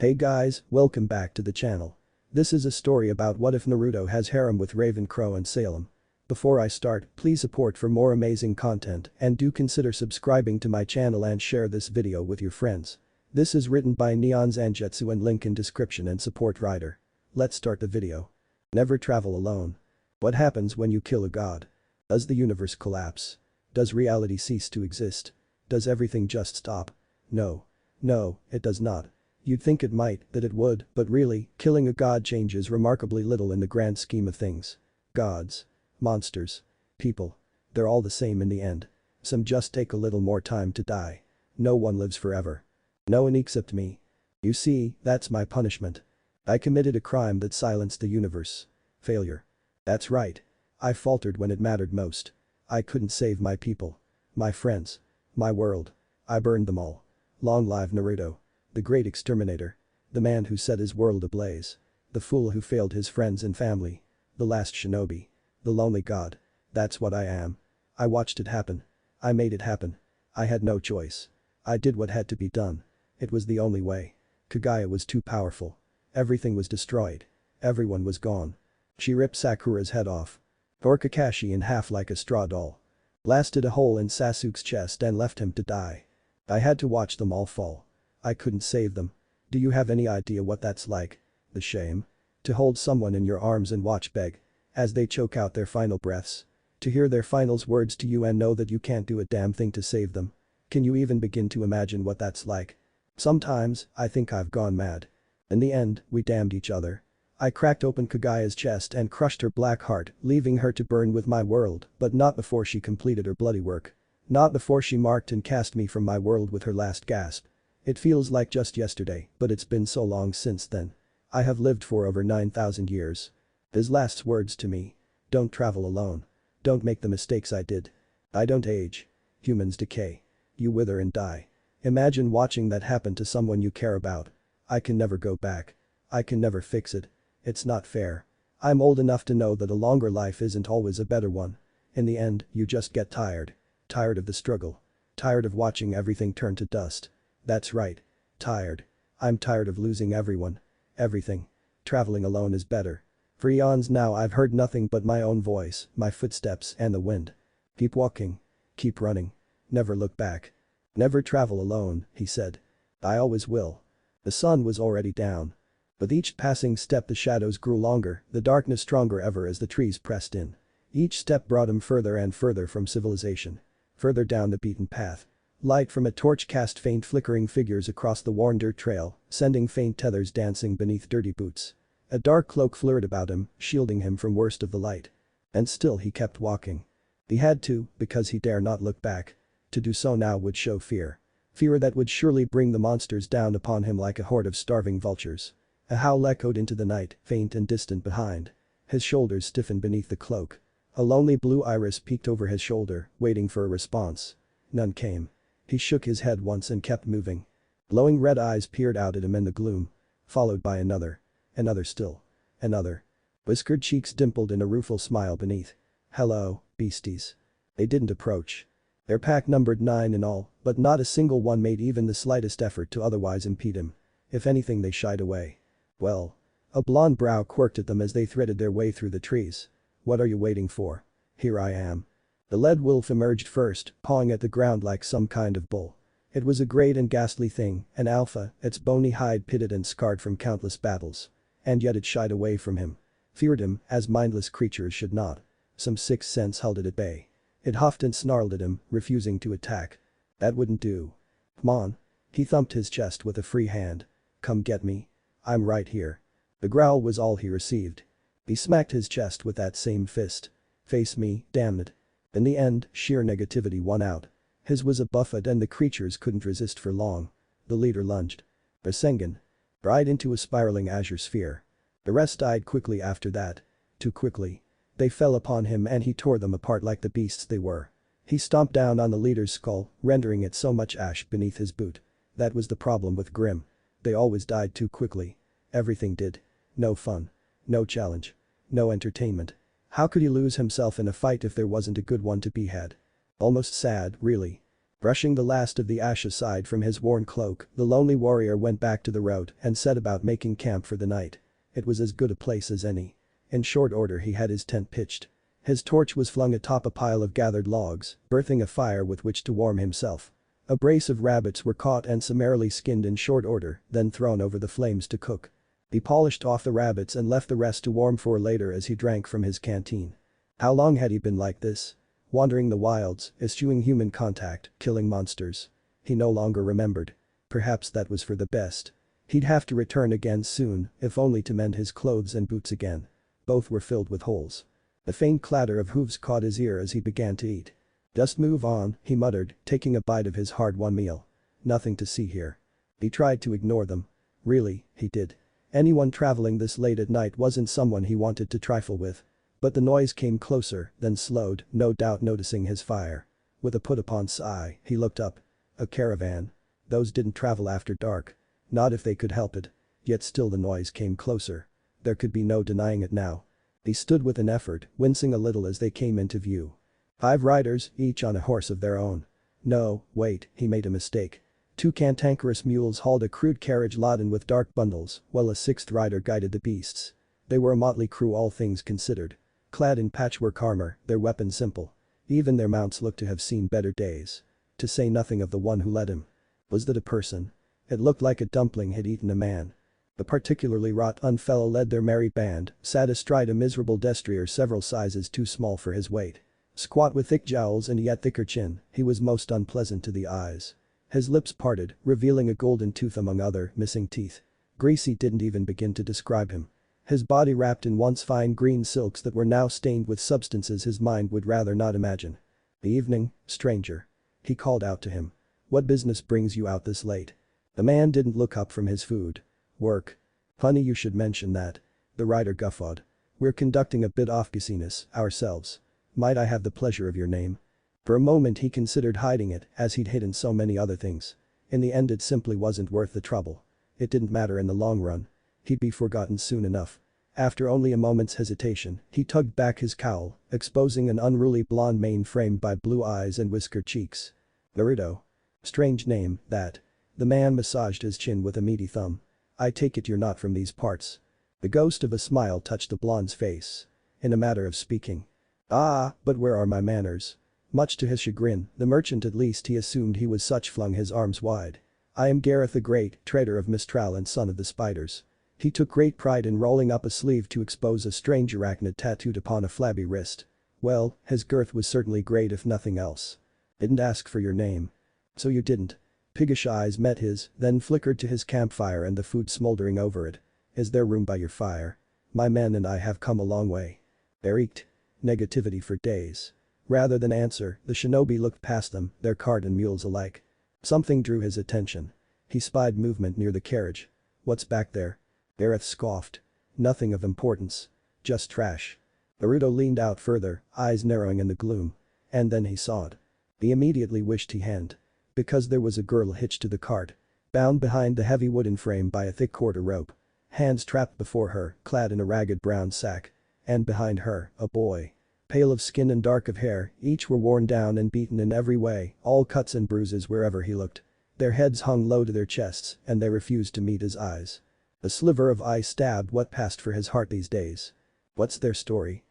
Hey guys, welcome back to the channel. This is a story about what if Naruto has harem with Raven Qrow and Salem. Before I start, please support for more amazing content and do consider subscribing to my channel and share this video with your friends. This is written by NeonZangetsu and link in description and support writer. Let's start the video. Never travel alone. What happens when you kill a god? Does the universe collapse? Does reality cease to exist? Does everything just stop? No. No, it does not. You'd think it might, that it would, but really, killing a god changes remarkably little in the grand scheme of things. Gods. Monsters. People. They're all the same in the end. Some just take a little more time to die. No one lives forever. No one except me. You see, that's my punishment. I committed a crime that silenced the universe. Failure. That's right. I faltered when it mattered most. I couldn't save my people. My friends. My world. I burned them all. Long live Naruto. The great exterminator. The man who set his world ablaze. The fool who failed his friends and family. The last shinobi. The lonely god. That's what I am. I watched it happen. I made it happen. I had no choice. I did what had to be done. It was the only way. Kagaya was too powerful. Everything was destroyed. Everyone was gone. She ripped Sakura's head off. Tore Kakashi in half like a straw doll. Blasted a hole in Sasuke's chest and left him to die. I had to watch them all fall. I couldn't save them. Do you have any idea what that's like? The shame? To hold someone in your arms and watch beg. As they choke out their final breaths. To hear their final words to you and know that you can't do a damn thing to save them. Can you even begin to imagine what that's like? Sometimes, I think I've gone mad. In the end, we damned each other. I cracked open Kagaya's chest and crushed her black heart, leaving her to burn with my world, but not before she completed her bloody work. Not before she marked and cast me from my world with her last gasp. It feels like just yesterday, but it's been so long since then. I have lived for over 9,000 years. His last words to me. Don't travel alone. Don't make the mistakes I did. I don't age. Humans decay. You wither and die. Imagine watching that happen to someone you care about. I can never go back. I can never fix it. It's not fair. I'm old enough to know that a longer life isn't always a better one. In the end, you just get tired. Tired of the struggle. Tired of watching everything turn to dust. That's right. Tired. I'm tired of losing everyone. Everything. Traveling alone is better. For eons now I've heard nothing but my own voice, my footsteps and the wind. Keep walking. Keep running. Never look back. Never travel alone, he said. I always will. The sun was already down. With each passing step the shadows grew longer, the darkness stronger ever as the trees pressed in. Each step brought him further and further from civilization. Further down the beaten path. Light from a torch cast faint flickering figures across the worn dirt trail, sending faint tethers dancing beneath dirty boots. A dark cloak flirted about him, shielding him from worst of the light. And still he kept walking. He had to, because he dare not look back. To do so now would show fear. Fear that would surely bring the monsters down upon him like a horde of starving vultures. A howl echoed into the night, faint and distant behind. His shoulders stiffened beneath the cloak. A lonely blue iris peeked over his shoulder, waiting for a response. None came. He shook his head once and kept moving. Glowing red eyes peered out at him in the gloom. Followed by another. Another still. Another. Whiskered cheeks dimpled in a rueful smile beneath. Hello, beasties. They didn't approach. Their pack numbered 9 in all, but not a single one made even the slightest effort to otherwise impede him. If anything they shied away. Well. A blonde brow quirked at them as they threaded their way through the trees. What are you waiting for? Here I am. The lead wolf emerged first, pawing at the ground like some kind of bull. It was a great and ghastly thing, an alpha, its bony hide pitted and scarred from countless battles. And yet it shied away from him. Feared him, as mindless creatures should not. Some sixth sense held it at bay. It huffed and snarled at him, refusing to attack. That wouldn't do. Come on. He thumped his chest with a free hand. Come get me. I'm right here. The growl was all he received. He smacked his chest with that same fist. Face me, damn it. In the end, sheer negativity won out. His was a buffet and the creatures couldn't resist for long. The leader lunged. Rasengan. Right into a spiraling azure sphere. The rest died quickly after that. Too quickly. They fell upon him and he tore them apart like the beasts they were. He stomped down on the leader's skull, rendering it so much ash beneath his boot. That was the problem with Grim. They always died too quickly. Everything did. No fun. No challenge. No entertainment. How could he lose himself in a fight if there wasn't a good one to be had? Almost sad, really. Brushing the last of the ash aside from his worn cloak, the lonely warrior went back to the road and set about making camp for the night. It was as good a place as any. In short order he had his tent pitched. His torch was flung atop a pile of gathered logs, birthing a fire with which to warm himself. A brace of rabbits were caught and summarily skinned in short order, then thrown over the flames to cook. He polished off the rabbits and left the rest to warm for later as he drank from his canteen. How long had he been like this? Wandering the wilds, eschewing human contact, killing monsters. He no longer remembered. Perhaps that was for the best. He'd have to return again soon, if only to mend his clothes and boots again. Both were filled with holes. The faint clatter of hooves caught his ear as he began to eat. "Just move on," he muttered, taking a bite of his hard-won meal. Nothing to see here. He tried to ignore them. Really, he did. Anyone traveling this late at night wasn't someone he wanted to trifle with. But the noise came closer, then slowed, no doubt noticing his fire. With a put-upon sigh, he looked up. A caravan. Those didn't travel after dark. Not if they could help it. Yet still the noise came closer. There could be no denying it now. He stood with an effort, wincing a little as they came into view. 5 riders, each on a horse of their own. No, wait, he made a mistake. 2 cantankerous mules hauled a crude carriage laden with dark bundles, while a 6th rider guided the beasts. They were a motley crew all things considered. Clad in patchwork armor, their weapons simple. Even their mounts looked to have seen better days. To say nothing of the one who led him. Was that a person? It looked like a dumpling had eaten a man. The particularly wrought-on fellow led their merry band, sat astride a miserable destrier several sizes too small for his weight. Squat with thick jowls and yet thicker chin, he was most unpleasant to the eyes. His lips parted, revealing a golden tooth among other missing teeth. Greasy didn't even begin to describe him. His body wrapped in once fine green silks that were now stained with substances his mind would rather not imagine. "The evening, stranger." He called out to him. "What business brings you out this late?" The man didn't look up from his food. "Work." "Funny you should mention that." The rider guffawed. "We're conducting a bit off business, ourselves. Might I have the pleasure of your name?" For a moment he considered hiding it, as he'd hidden so many other things. In the end it simply wasn't worth the trouble. It didn't matter in the long run. He'd be forgotten soon enough. After only a moment's hesitation, he tugged back his cowl, exposing an unruly blonde mane framed by blue eyes and whiskered cheeks. Naruto. Strange name, that. The man massaged his chin with a meaty thumb. "I take it you're not from these parts." The ghost of a smile touched the blonde's face. "In a matter of speaking." "Ah, but where are my manners?" Much to his chagrin, the merchant at least he assumed he was such flung his arms wide. "I am Gareth the Great, trader of Mistral and son of the spiders." He took great pride in rolling up a sleeve to expose a strange arachnid tattooed upon a flabby wrist. Well, his girth was certainly great if nothing else. "Didn't ask for your name." "So you didn't." Piggish eyes met his, then flickered to his campfire and the food smoldering over it. "Is there room by your fire? My men and I have come a long way." There eked. Negativity for days. Rather than answer, the shinobi looked past them, their cart and mules alike. Something drew his attention. He spied movement near the carriage. "What's back there?" Gareth scoffed. "Nothing of importance. Just trash." Naruto leaned out further, eyes narrowing in the gloom. And then he saw it. He immediately wished he hadn't. Because there was a girl hitched to the cart. Bound behind the heavy wooden frame by a thick cord of rope. Hands trapped before her, clad in a ragged brown sack. And behind her, a boy. Pale of skin and dark of hair, each were worn down and beaten in every way, all cuts and bruises wherever he looked. Their heads hung low to their chests, and they refused to meet his eyes. A sliver of ice stabbed what passed for his heart these days. "What's their story?"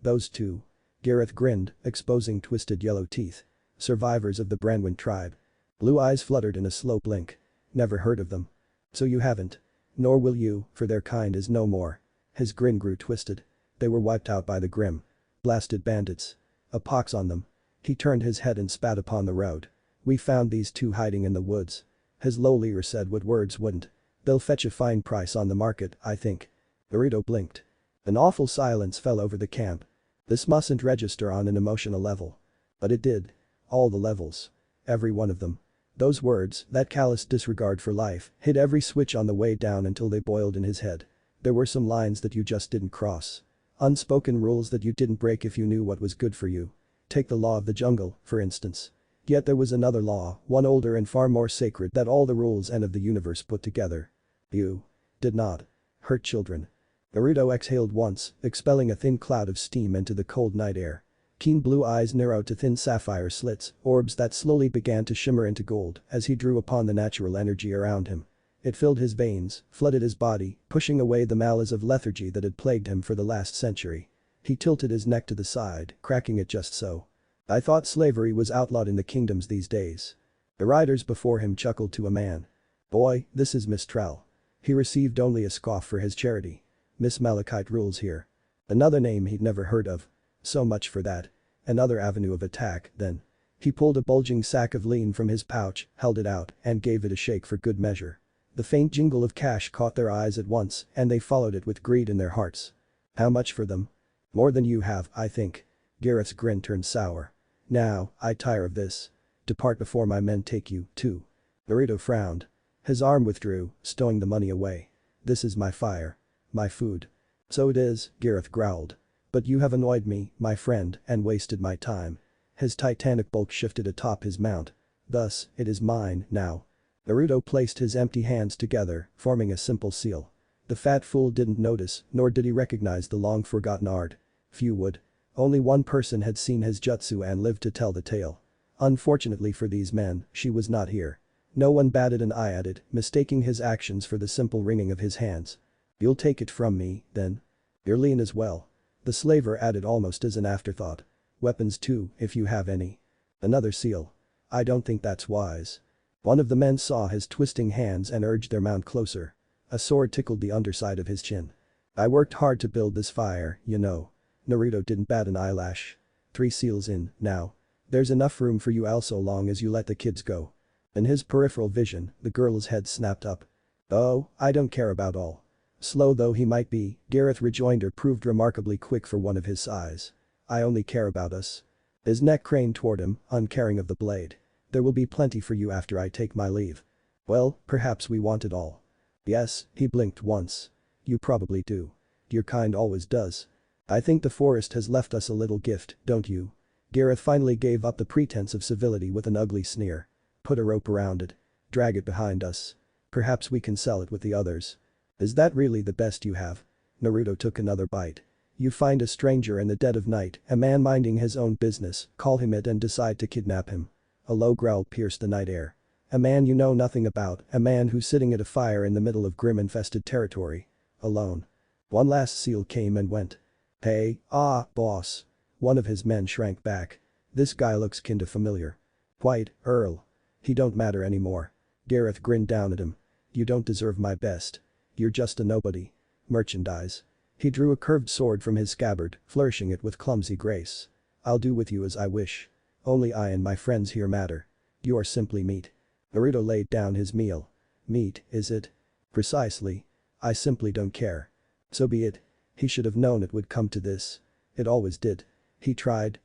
Those two." Gareth grinned, exposing twisted yellow teeth. "Survivors of the Brandwin tribe." Blue eyes fluttered in a slow blink. "Never heard of them." "So you haven't. Nor will you, for their kind is no more." His grin grew twisted. "They were wiped out by the Grim. Blasted bandits. A pox on them." He turned his head and spat upon the road. "We found these two hiding in the woods." His low leer said what words wouldn't. "They'll fetch a fine price on the market, I think." Naruto blinked. An awful silence fell over the camp. This mustn't register on an emotional level. But it did. All the levels. Every one of them. Those words, that callous disregard for life, hit every switch on the way down until they boiled in his head. There were some lines that you just didn't cross. Unspoken rules that you didn't break if you knew what was good for you. Take the law of the jungle, for instance. Yet there was another law, one older and far more sacred that all the rules and of the universe put together. You did not hurt children. Naruto exhaled once, expelling a thin cloud of steam into the cold night air. Keen blue eyes narrowed to thin sapphire slits, orbs that slowly began to shimmer into gold as he drew upon the natural energy around him. It filled his veins, flooded his body, pushing away the malice of lethargy that had plagued him for the last century. He tilted his neck to the side, cracking it just so. I thought slavery was outlawed in the kingdoms these days. The riders before him chuckled to a man. Boy, this is Mistral. He received only a scoff for his charity. Miss Malachite rules here. Another name he'd never heard of. So much for that. Another avenue of attack, then. He pulled a bulging sack of lean from his pouch, held it out, and gave it a shake for good measure. The faint jingle of cash caught their eyes at once, and they followed it with greed in their hearts. How much for them? More than you have, I think. Gareth's grin turned sour. Now, I tire of this. Depart before my men take you, too. Naruto frowned. His arm withdrew, stowing the money away. This is my fire. My food. So it is, Gareth growled. But you have annoyed me, my friend, and wasted my time. His titanic bulk shifted atop his mount. Thus, it is mine, now. Naruto placed his empty hands together, forming a simple seal. The fat fool didn't notice, nor did he recognize the long-forgotten art. Few would. Only one person had seen his jutsu and lived to tell the tale. Unfortunately for these men, she was not here. No one batted an eye at it, mistaking his actions for the simple wringing of his hands. You'll take it from me, then? You're lean as well. The slaver added almost as an afterthought. Weapons too, if you have any. Another seal. I don't think that's wise. One of the men saw his twisting hands and urged their mount closer. A sword tickled the underside of his chin. I worked hard to build this fire, you know. Naruto didn't bat an eyelash. 3 seals in, now. There's enough room for you all so long as you let the kids go. In his peripheral vision, the girl's head snapped up. Oh, I don't care about all. Slow though he might be, Gareth rejoinder proved remarkably quick for one of his size. I only care about us. His neck craned toward him, uncaring of the blade. There will be plenty for you after I take my leave. Well, perhaps we want it all. Yes, he blinked once. You probably do. Your kind always does. I think the forest has left us a little gift, don't you? Gareth finally gave up the pretense of civility with an ugly sneer. Put a rope around it. Drag it behind us. Perhaps we can sell it with the others. Is that really the best you have? Naruto took another bite. You find a stranger in the dead of night, a man minding his own business, call him it and decide to kidnap him. A low growl pierced the night air. A man you know nothing about, a man who's sitting at a fire in the middle of grim-infested territory. Alone. One last seal came and went. Hey, boss. One of his men shrank back. This guy looks kinda familiar. Quite, Earl. He don't matter anymore. Gareth grinned down at him. You don't deserve my best. You're just a nobody. Merchandise. He drew a curved sword from his scabbard, flourishing it with clumsy grace. I'll do with you as I wish. Only I and my friends here matter. You are simply meat. Naruto laid down his meal. Meat, is it? Precisely. I simply don't care. So be it. He should have known it would come to this. It always did. He tried,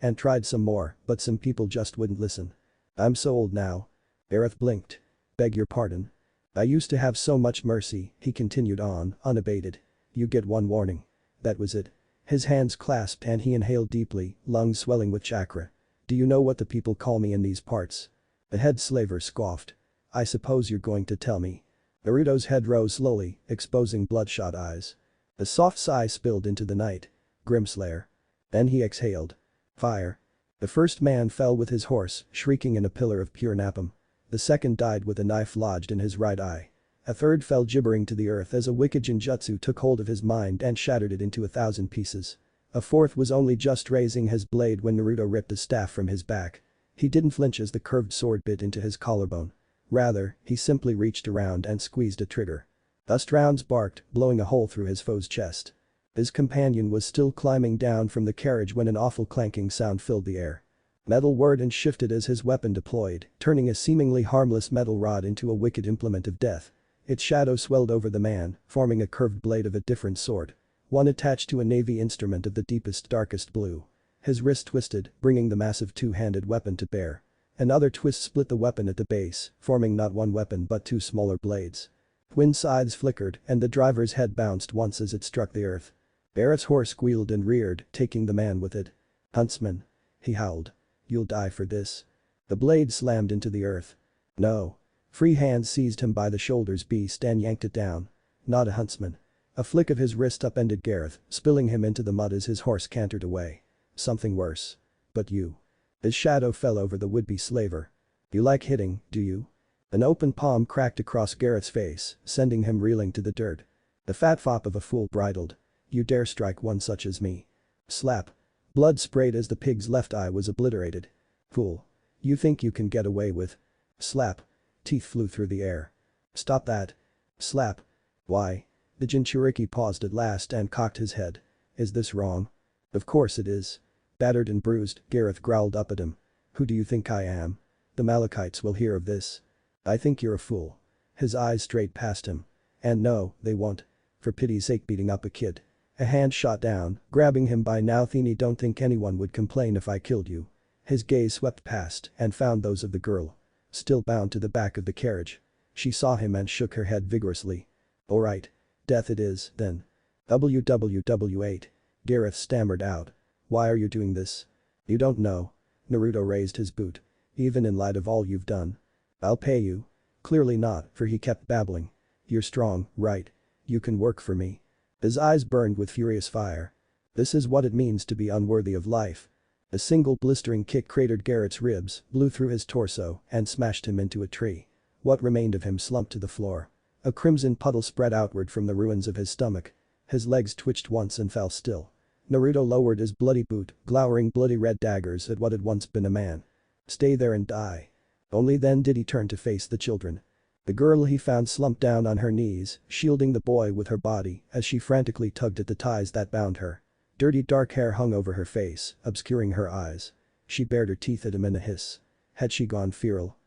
and tried some more, but some people just wouldn't listen. I'm so old now. Gareth blinked. Beg your pardon. I used to have so much mercy, he continued on, unabated. You get one warning. That was it. His hands clasped and he inhaled deeply, lungs swelling with chakra. Do you know what the people call me in these parts? The head slaver scoffed. I suppose you're going to tell me. Naruto's head rose slowly, exposing bloodshot eyes. A soft sigh spilled into the night. Grimslayer. Then he exhaled. Fire. The first man fell with his horse, shrieking in a pillar of pure napalm. The second died with a knife lodged in his right eye. A third fell gibbering to the earth as a wicked genjutsu took hold of his mind and shattered it into 1,000 pieces. A fourth was only just raising his blade when Naruto ripped the staff from his back. He didn't flinch as the curved sword bit into his collarbone. Rather, he simply reached around and squeezed a trigger. Dust rounds barked, blowing a hole through his foe's chest. His companion was still climbing down from the carriage when an awful clanking sound filled the air. Metal whirred and shifted as his weapon deployed, turning a seemingly harmless metal rod into a wicked implement of death. Its shadow swelled over the man, forming a curved blade of a different sort. One attached to a navy instrument of the deepest darkest blue. His wrist twisted, bringing the massive two-handed weapon to bear. Another twist split the weapon at the base, forming not one weapon but 2 smaller blades. Twin scythes flickered and the driver's head bounced once as it struck the earth. Barrett's horse squealed and reared, taking the man with it. Huntsman. He howled. You'll die for this. The blade slammed into the earth. No. Free hands seized him by the shoulders beast and yanked it down. Not a huntsman. A flick of his wrist upended Gareth, spilling him into the mud as his horse cantered away. Something worse. But you. His shadow fell over the would-be slaver. You like hitting, do you? An open palm cracked across Gareth's face, sending him reeling to the dirt. The fat fop of a fool bridled. You dare strike one such as me. Slap. Blood sprayed as the pig's left eye was obliterated. Fool. You think you can get away with. Slap. Teeth flew through the air. Stop that. Slap. Why? The Jinchuriki paused at last and cocked his head. Is this wrong? Of course it is. Battered and bruised, Gareth growled up at him. Who do you think I am? The Malachites will hear of this. I think you're a fool. His eyes strayed past him. And no, they won't. For pity's sake, beating up a kid. A hand shot down, grabbing him by Nauthini. Don't think anyone would complain if I killed you. His gaze swept past and found those of the girl. Still bound to the back of the carriage. She saw him and shook her head vigorously. Alright. Death it is, then. WWW8. Gareth stammered out. Why are you doing this? You don't know. Naruto raised his boot. Even in light of all you've done. I'll pay you. Clearly not, for he kept babbling. You're strong, right? You can work for me. His eyes burned with furious fire. This is what it means to be unworthy of life. A single blistering kick cratered Garrett's ribs, blew through his torso, and smashed him into a tree. What remained of him slumped to the floor. A crimson puddle spread outward from the ruins of his stomach. His legs twitched once and fell still. Naruto lowered his bloody boot, glowering bloody red daggers at what had once been a man. Stay there and die. Only then did he turn to face the children. The girl he found slumped down on her knees, shielding the boy with her body as she frantically tugged at the ties that bound her. Dirty dark hair hung over her face, obscuring her eyes. She bared her teeth at him in a hiss. Had she gone feral?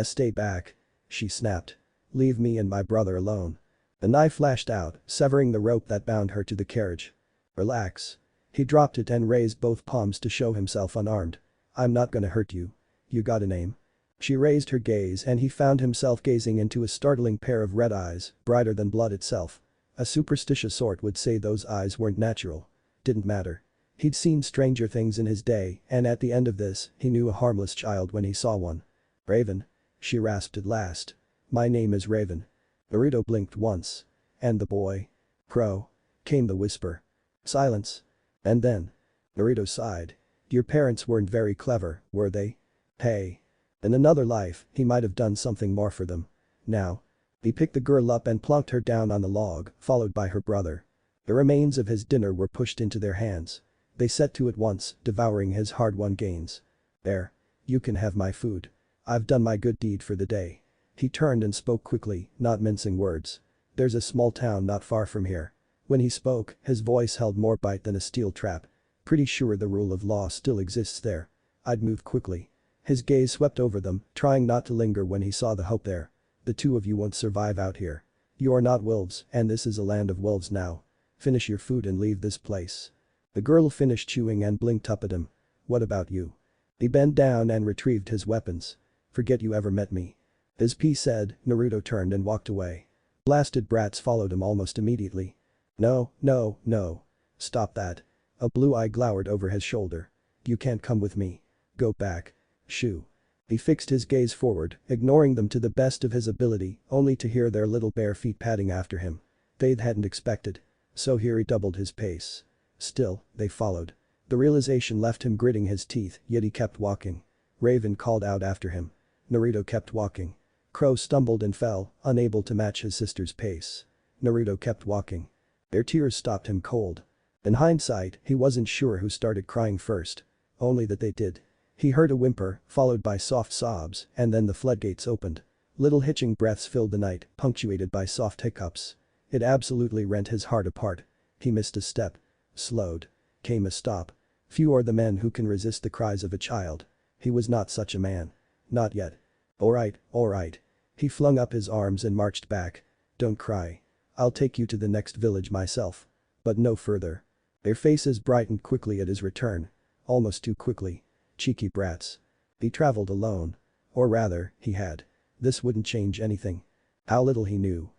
Stay back. She snapped. Leave me and my brother alone. The knife flashed out, severing the rope that bound her to the carriage. Relax. He dropped it and raised both palms to show himself unarmed. I'm not gonna hurt you. You got a name? She raised her gaze and he found himself gazing into a startling pair of red eyes, brighter than blood itself. A superstitious sort would say those eyes weren't natural. Didn't matter. He'd seen stranger things in his day, and at the end of this, he knew a harmless child when he saw one. Raven. She rasped at last. My name is Raven. Naruto blinked once. And the boy? Qrow. Came the whisper. Silence. And then. Naruto sighed. Your parents weren't very clever, were they? Hey. In another life, he might have done something more for them. Now. He picked the girl up and plunked her down on the log, followed by her brother. The remains of his dinner were pushed into their hands. They set to at once, devouring his hard-won gains. There. You can have my food. I've done my good deed for the day. He turned and spoke quickly, not mincing words. There's a small town not far from here. When he spoke, his voice held more bite than a steel trap. Pretty sure the rule of law still exists there. I'd move quickly. His gaze swept over them, trying not to linger when he saw the hope there. The two of you won't survive out here. You are not wolves, and this is a land of wolves now. Finish your food and leave this place. The girl finished chewing and blinked up at him. What about you? He bent down and retrieved his weapons. Forget you ever met me. As P said, Naruto turned and walked away. Blasted brats followed him almost immediately. No, no, no. Stop that. A blue eye glowered over his shoulder. You can't come with me. Go back. Shoo. He fixed his gaze forward, ignoring them to the best of his ability, only to hear their little bare feet padding after him. They hadn't expected. So here he doubled his pace. Still, they followed. The realization left him gritting his teeth, yet he kept walking. Raven called out after him. Naruto kept walking. Qrow stumbled and fell, unable to match his sister's pace. Naruto kept walking. Their tears stopped him cold. In hindsight, he wasn't sure who started crying first. Only that they did. He heard a whimper, followed by soft sobs, and then the floodgates opened. Little hitching breaths filled the night, punctuated by soft hiccups. It absolutely rent his heart apart. He missed a step. Slowed. Came a stop. Few are the men who can resist the cries of a child. He was not such a man. Not yet. Alright, alright. He flung up his arms and marched back. Don't cry. I'll take you to the next village myself. But no further. Their faces brightened quickly at his return. Almost too quickly. Cheeky brats. He traveled alone. Or rather, he had. This wouldn't change anything. How little he knew.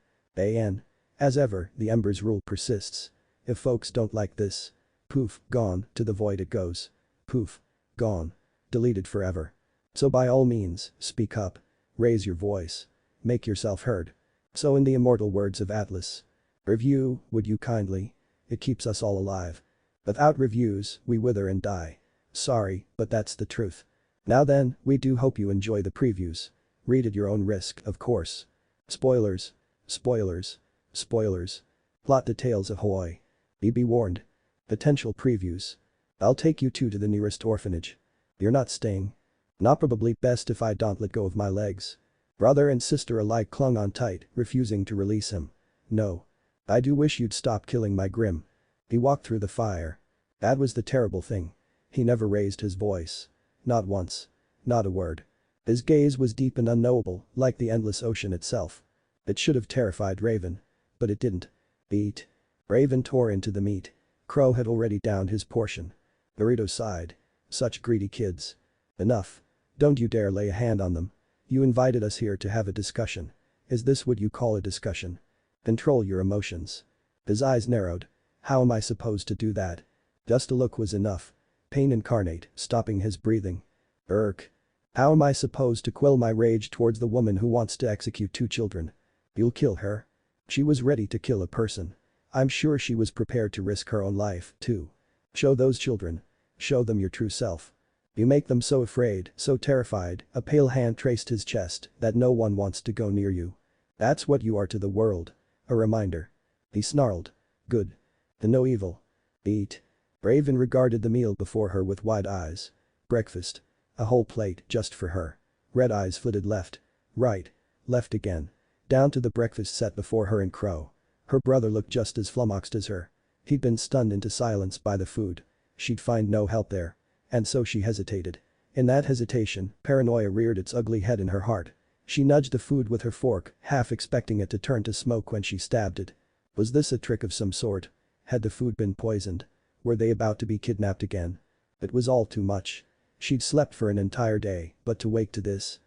As ever, the Ember's rule persists. If folks don't like this. Poof, gone, to the void it goes. Poof. Gone. Deleted forever. So by all means, speak up. Raise your voice. Make yourself heard. So in the immortal words of Atlas. Review, would you kindly? It keeps us all alive. Without reviews, we wither and die. Sorry, but that's the truth. Now then, we do hope you enjoy the previews. Read at your own risk, of course. Spoilers. Spoilers. Spoilers. Plot details ahoy. Be warned. Potential previews. I'll take you two to the nearest orphanage. You're not staying. Not probably best if I don't let go of my legs. Brother and sister alike clung on tight, refusing to release him. No. I do wish you'd stop killing my Grim. He walked through the fire. That was the terrible thing. He never raised his voice. Not once. Not a word. His gaze was deep and unknowable, like the endless ocean itself. It should have terrified Raven. But it didn't. Eat. Raven tore into the meat. Qrow had already downed his portion. Naruto sighed. Such greedy kids. Enough. Don't you dare lay a hand on them. You invited us here to have a discussion. Is this what you call a discussion? Control your emotions. His eyes narrowed. How am I supposed to do that? Just a look was enough. Pain incarnate, stopping his breathing. Irk. How am I supposed to quell my rage towards the woman who wants to execute 2 children? You'll kill her? She was ready to kill a person. I'm sure she was prepared to risk her own life, too. Show those children. Show them your true self. You make them so afraid, so terrified, a pale hand traced his chest, that no one wants to go near you. That's what you are to the world. A reminder. He snarled. Good. The no evil. Eat. Raven regarded the meal before her with wide eyes. Breakfast. A whole plate just for her. Red eyes flitted left. Right. Left again. Down to the breakfast set before her and Qrow. Her brother looked just as flummoxed as her. He'd been stunned into silence by the food. She'd find no help there. And so she hesitated. In that hesitation, paranoia reared its ugly head in her heart. She nudged the food with her fork, half expecting it to turn to smoke when she stabbed it. Was this a trick of some sort? Had the food been poisoned? Were they about to be kidnapped again? It was all too much. She'd slept for an entire day, but to wake to this.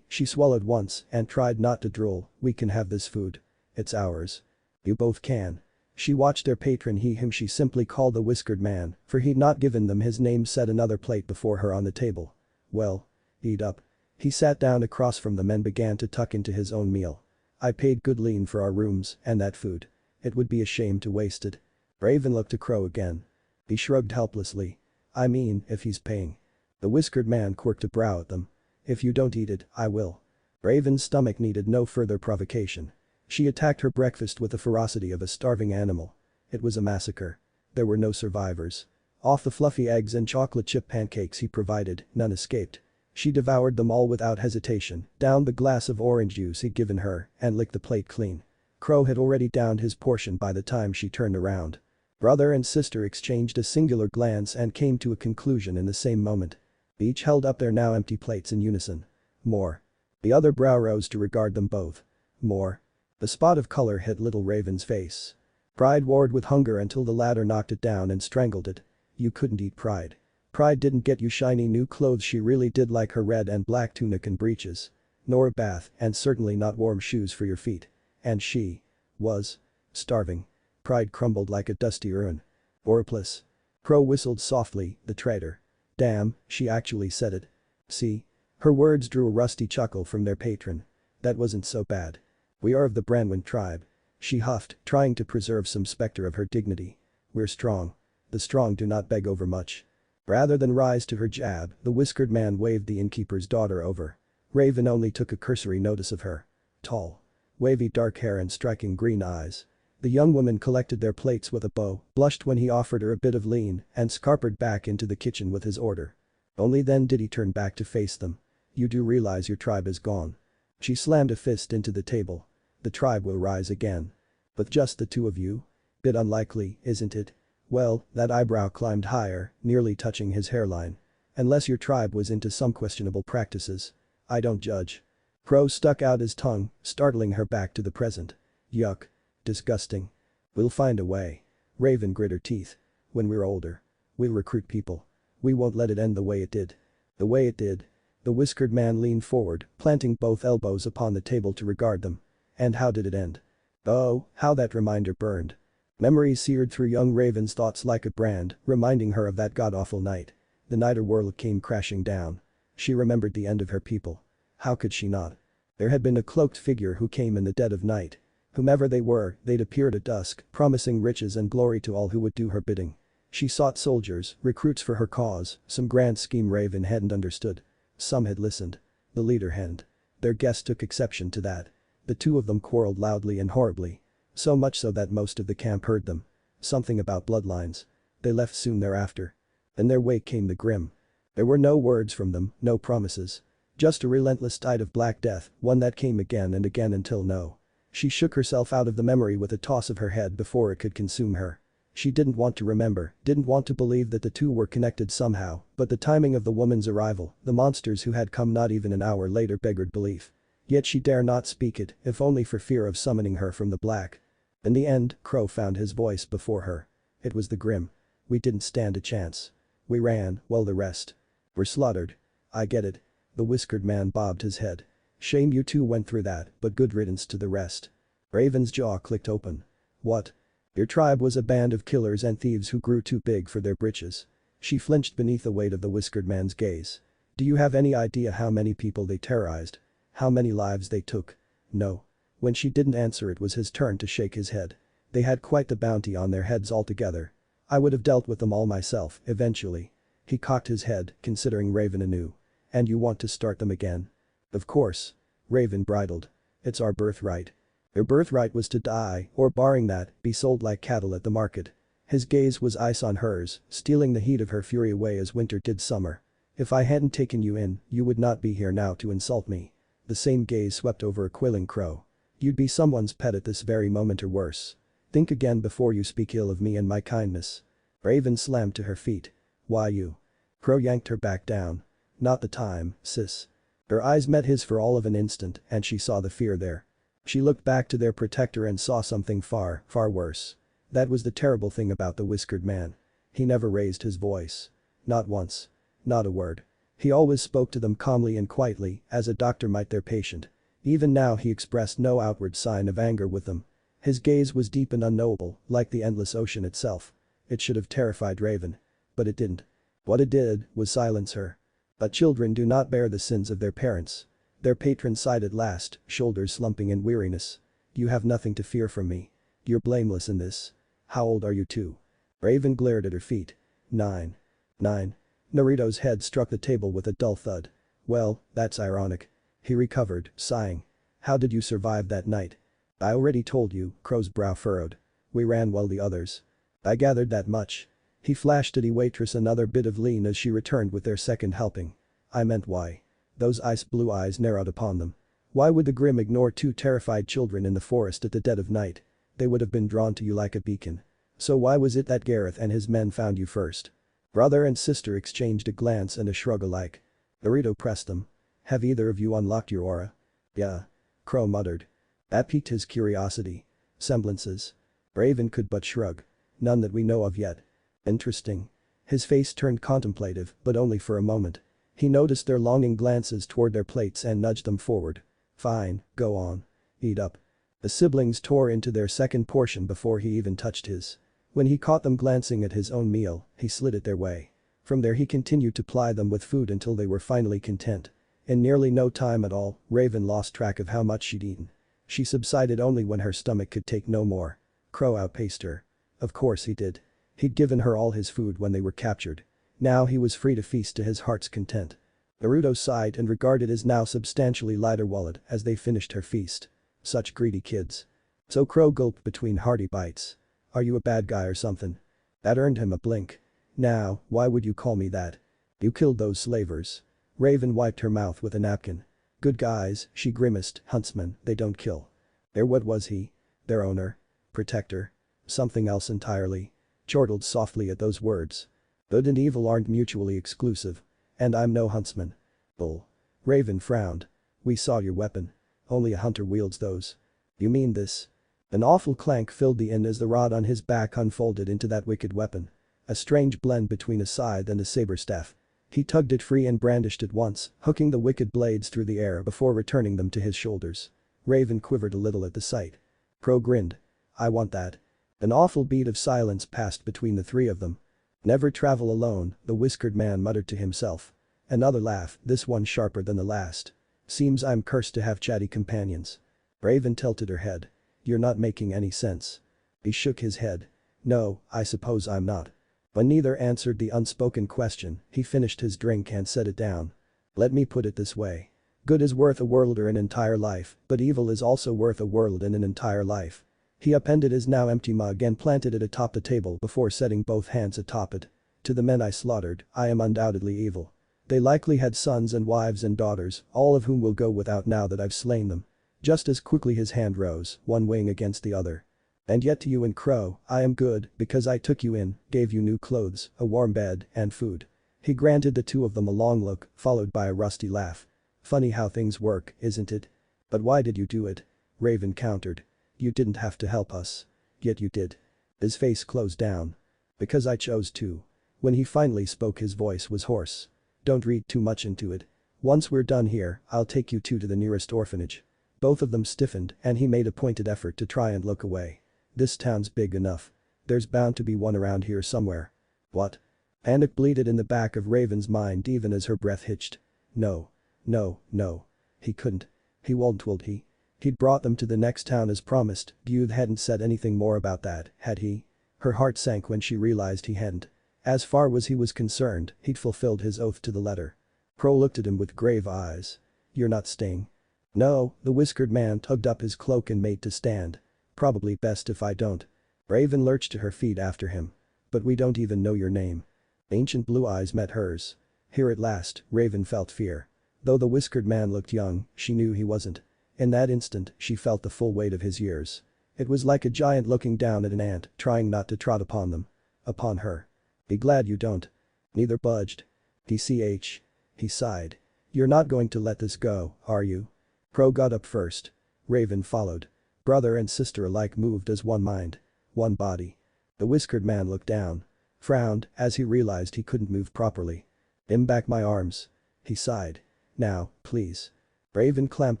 She swallowed once and tried not to drool. We can have this food. It's ours. You both can. She watched their patron him she simply called the Whiskered Man, for he'd not given them his name set another plate before her on the table. Well. Eat up. He sat down across from them and began to tuck into his own meal. I paid good lean for our rooms and that food. It would be a shame to waste it. Raven looked to Qrow again. He shrugged helplessly. I mean, if he's paying. The Whiskered Man quirked a brow at them. If you don't eat it, I will. Raven's stomach needed no further provocation. She attacked her breakfast with the ferocity of a starving animal. It was a massacre. There were no survivors. Off the fluffy eggs and chocolate chip pancakes he provided, none escaped. She devoured them all without hesitation, downed the glass of orange juice he'd given her, and licked the plate clean. Qrow had already downed his portion by the time she turned around. Brother and sister exchanged a singular glance and came to a conclusion in the same moment. Each held up their now empty plates in unison. More. The other brow rose to regard them both. More. The spot of color hit little Raven's face. Pride warred with hunger until the latter knocked it down and strangled it. You couldn't eat pride. Pride didn't get you shiny new clothes, she really did like her red and black tunic and breeches. Nor a bath, and certainly not warm shoes for your feet. And she was starving. Pride crumbled like a dusty urn. Worthless. Qrow whistled softly, the traitor. Damn, she actually said it. See? Her words drew a rusty chuckle from their patron. That wasn't so bad. We are of the Branwen tribe. She huffed, trying to preserve some specter of her dignity. We're strong. The strong do not beg over much. Rather than rise to her jab, the Whiskered Man waved the innkeeper's daughter over. Raven only took a cursory notice of her. Tall. Wavy dark hair and striking green eyes. The young woman collected their plates with a bow, blushed when he offered her a bit of lean, and scarpered back into the kitchen with his order. Only then did he turn back to face them. You do realize your tribe is gone. She slammed a fist into the table. The tribe will rise again. With just the two of you? Bit unlikely, isn't it? Well, that eyebrow climbed higher, nearly touching his hairline. Unless your tribe was into some questionable practices. I don't judge. Qrow stuck out his tongue, startling her back to the present. Yuck. Disgusting. We'll find a way. Raven grit her teeth. When we're older. We'll recruit people. We won't let it end the way it did. The way it did. The Whiskered Man leaned forward, planting both elbows upon the table to regard them. And how did it end? Oh, how that reminder burned. Memories seared through young Raven's thoughts like a brand, reminding her of that god-awful night. The night her world came crashing down. She remembered the end of her people. How could she not? There had been a cloaked figure who came in the dead of night. Whomever they were, they'd appeared at dusk, promising riches and glory to all who would do her bidding. She sought soldiers, recruits for her cause, some grand scheme Raven hadn't understood. Some had listened. The leader hadn't. Their guest took exception to that. The two of them quarreled loudly and horribly. So much so that most of the camp heard them. Something about bloodlines. They left soon thereafter. In their wake came the Grim. There were no words from them, no promises. Just a relentless tide of black death, one that came again and again until no. She shook herself out of the memory with a toss of her head before it could consume her. She didn't want to remember, didn't want to believe that the two were connected somehow, but the timing of the woman's arrival, the monsters who had come not even an hour later beggared belief. Yet she dare not speak it, if only for fear of summoning her from the black. In the end, Qrow found his voice before her. It was the Grim. We didn't stand a chance. We ran, while the rest were slaughtered. I get it. The whiskered man bobbed his head. Shame you two went through that, but good riddance to the rest. Raven's jaw clicked open. What? Your tribe was a band of killers and thieves who grew too big for their britches. She flinched beneath the weight of the whiskered man's gaze. Do you have any idea how many people they terrorized? How many lives they took? No. When she didn't answer, it was his turn to shake his head. They had quite the bounty on their heads altogether. I would have dealt with them all myself, eventually. He cocked his head, considering Raven anew. And you want to start them again? Of course. Raven bridled. It's our birthright. Their birthright was to die, or barring that, be sold like cattle at the market. His gaze was ice on hers, stealing the heat of her fury away as winter did summer. If I hadn't taken you in, you would not be here now to insult me. The same gaze swept over a quailing Qrow. You'd be someone's pet at this very moment or worse. Think again before you speak ill of me and my kindness. Raven slammed to her feet. Why you? Qrow yanked her back down. Not the time, sis. Her eyes met his for all of an instant and she saw the fear there. She looked back to their protector and saw something far, far worse. That was the terrible thing about the whiskered man. He never raised his voice. Not once. Not a word. He always spoke to them calmly and quietly, as a doctor might their patient. Even now he expressed no outward sign of anger with them. His gaze was deep and unknowable, like the endless ocean itself. It should have terrified Raven. But it didn't. What it did was silence her. But children do not bear the sins of their parents. Their patron sighed at last, shoulders slumping in weariness. You have nothing to fear from me. You're blameless in this. How old are you two? Raven glared at her feet. 9. 9. Naruto's head struck the table with a dull thud. Well, that's ironic. He recovered, sighing. How did you survive that night? I already told you, Qrow's brow furrowed. We ran while the others. I gathered that much. He flashed at the waitress another bit of lean as she returned with their second helping. I meant why? Those ice blue eyes narrowed upon them. Why would the Grim ignore two terrified children in the forest at the dead of night? They would have been drawn to you like a beacon. So why was it that Gareth and his men found you first? Brother and sister exchanged a glance and a shrug alike. Naruto pressed them. Have either of you unlocked your aura? Yeah. Qrow muttered. That piqued his curiosity. Semblances. Raven could but shrug. None that we know of yet. Interesting. His face turned contemplative, but only for a moment. He noticed their longing glances toward their plates and nudged them forward. Fine, go on. Eat up. The siblings tore into their second portion before he even touched his. When he caught them glancing at his own meal, he slid it their way. From there he continued to ply them with food until they were finally content. In nearly no time at all, Raven lost track of how much she'd eaten. She subsided only when her stomach could take no more. Qrow outpaced her. Of course he did. He'd given her all his food when they were captured. Now he was free to feast to his heart's content. Naruto sighed and regarded his now substantially lighter wallet as they finished her feast. Such greedy kids. So Qrow gulped between hearty bites. Are you a bad guy or something? That earned him a blink. Now, why would you call me that? You killed those slavers. Raven wiped her mouth with a napkin. Good guys, she grimaced, huntsmen, they don't kill. What was he? Their owner? Protector? Something else entirely? Chortled softly at those words. Good and evil aren't mutually exclusive. And I'm no huntsman. Bull. Raven frowned. We saw your weapon. Only a hunter wields those. You mean this? An awful clank filled the inn as the rod on his back unfolded into that wicked weapon. A strange blend between a scythe and a saber staff. He tugged it free and brandished it once, hooking the wicked blades through the air before returning them to his shoulders. Raven quivered a little at the sight. Qrow grinned. I want that. An awful beat of silence passed between the three of them. Never travel alone, the whiskered man muttered to himself. Another laugh, this one sharper than the last. Seems I'm cursed to have chatty companions. Raven tilted her head. You're not making any sense. He shook his head. No, I suppose I'm not. When neither answered the unspoken question, he finished his drink and set it down. Let me put it this way. Good is worth a world or an entire life, but evil is also worth a world and an entire life. He upended his now empty mug and planted it atop the table before setting both hands atop it. To the men I slaughtered, I am undoubtedly evil. They likely had sons and wives and daughters, all of whom will go without now that I've slain them. Just as quickly his hand rose, one wing against the other. And yet to you and Qrow, I am good, because I took you in, gave you new clothes, a warm bed, and food. He granted the two of them a long look, followed by a rusty laugh. Funny how things work, isn't it? But why did you do it? Raven countered. You didn't have to help us. Yet you did. His face closed down. Because I chose to. When he finally spoke his voice was hoarse. Don't read too much into it. Once we're done here, I'll take you two to the nearest orphanage. Both of them stiffened and he made a pointed effort to try and look away. This town's big enough. There's bound to be one around here somewhere. What? Panic bleated in the back of Raven's mind even as her breath hitched. No. No, no. He couldn't. He won't, would he? He'd brought them to the next town as promised, Youth hadn't said anything more about that, had he? Her heart sank when she realized he hadn't. As far as he was concerned, he'd fulfilled his oath to the letter. Qrow looked at him with grave eyes. You're not staying. No, the whiskered man tugged up his cloak and made to stand. Probably best if I don't. Raven lurched to her feet after him. But we don't even know your name. Ancient blue eyes met hers. Here at last, Raven felt fear. Though the whiskered man looked young, she knew he wasn't. In that instant, she felt the full weight of his years. It was like a giant looking down at an ant, trying not to trot upon them. Upon her. Be glad you don't. Neither budged. DCH. He sighed. You're not going to let this go, are you? Qrow got up first. Raven followed. Brother and sister alike moved as one mind. One body. The whiskered man looked down. Frowned as he realized he couldn't move properly. Back my arms. He sighed. Now, please. Raven clamped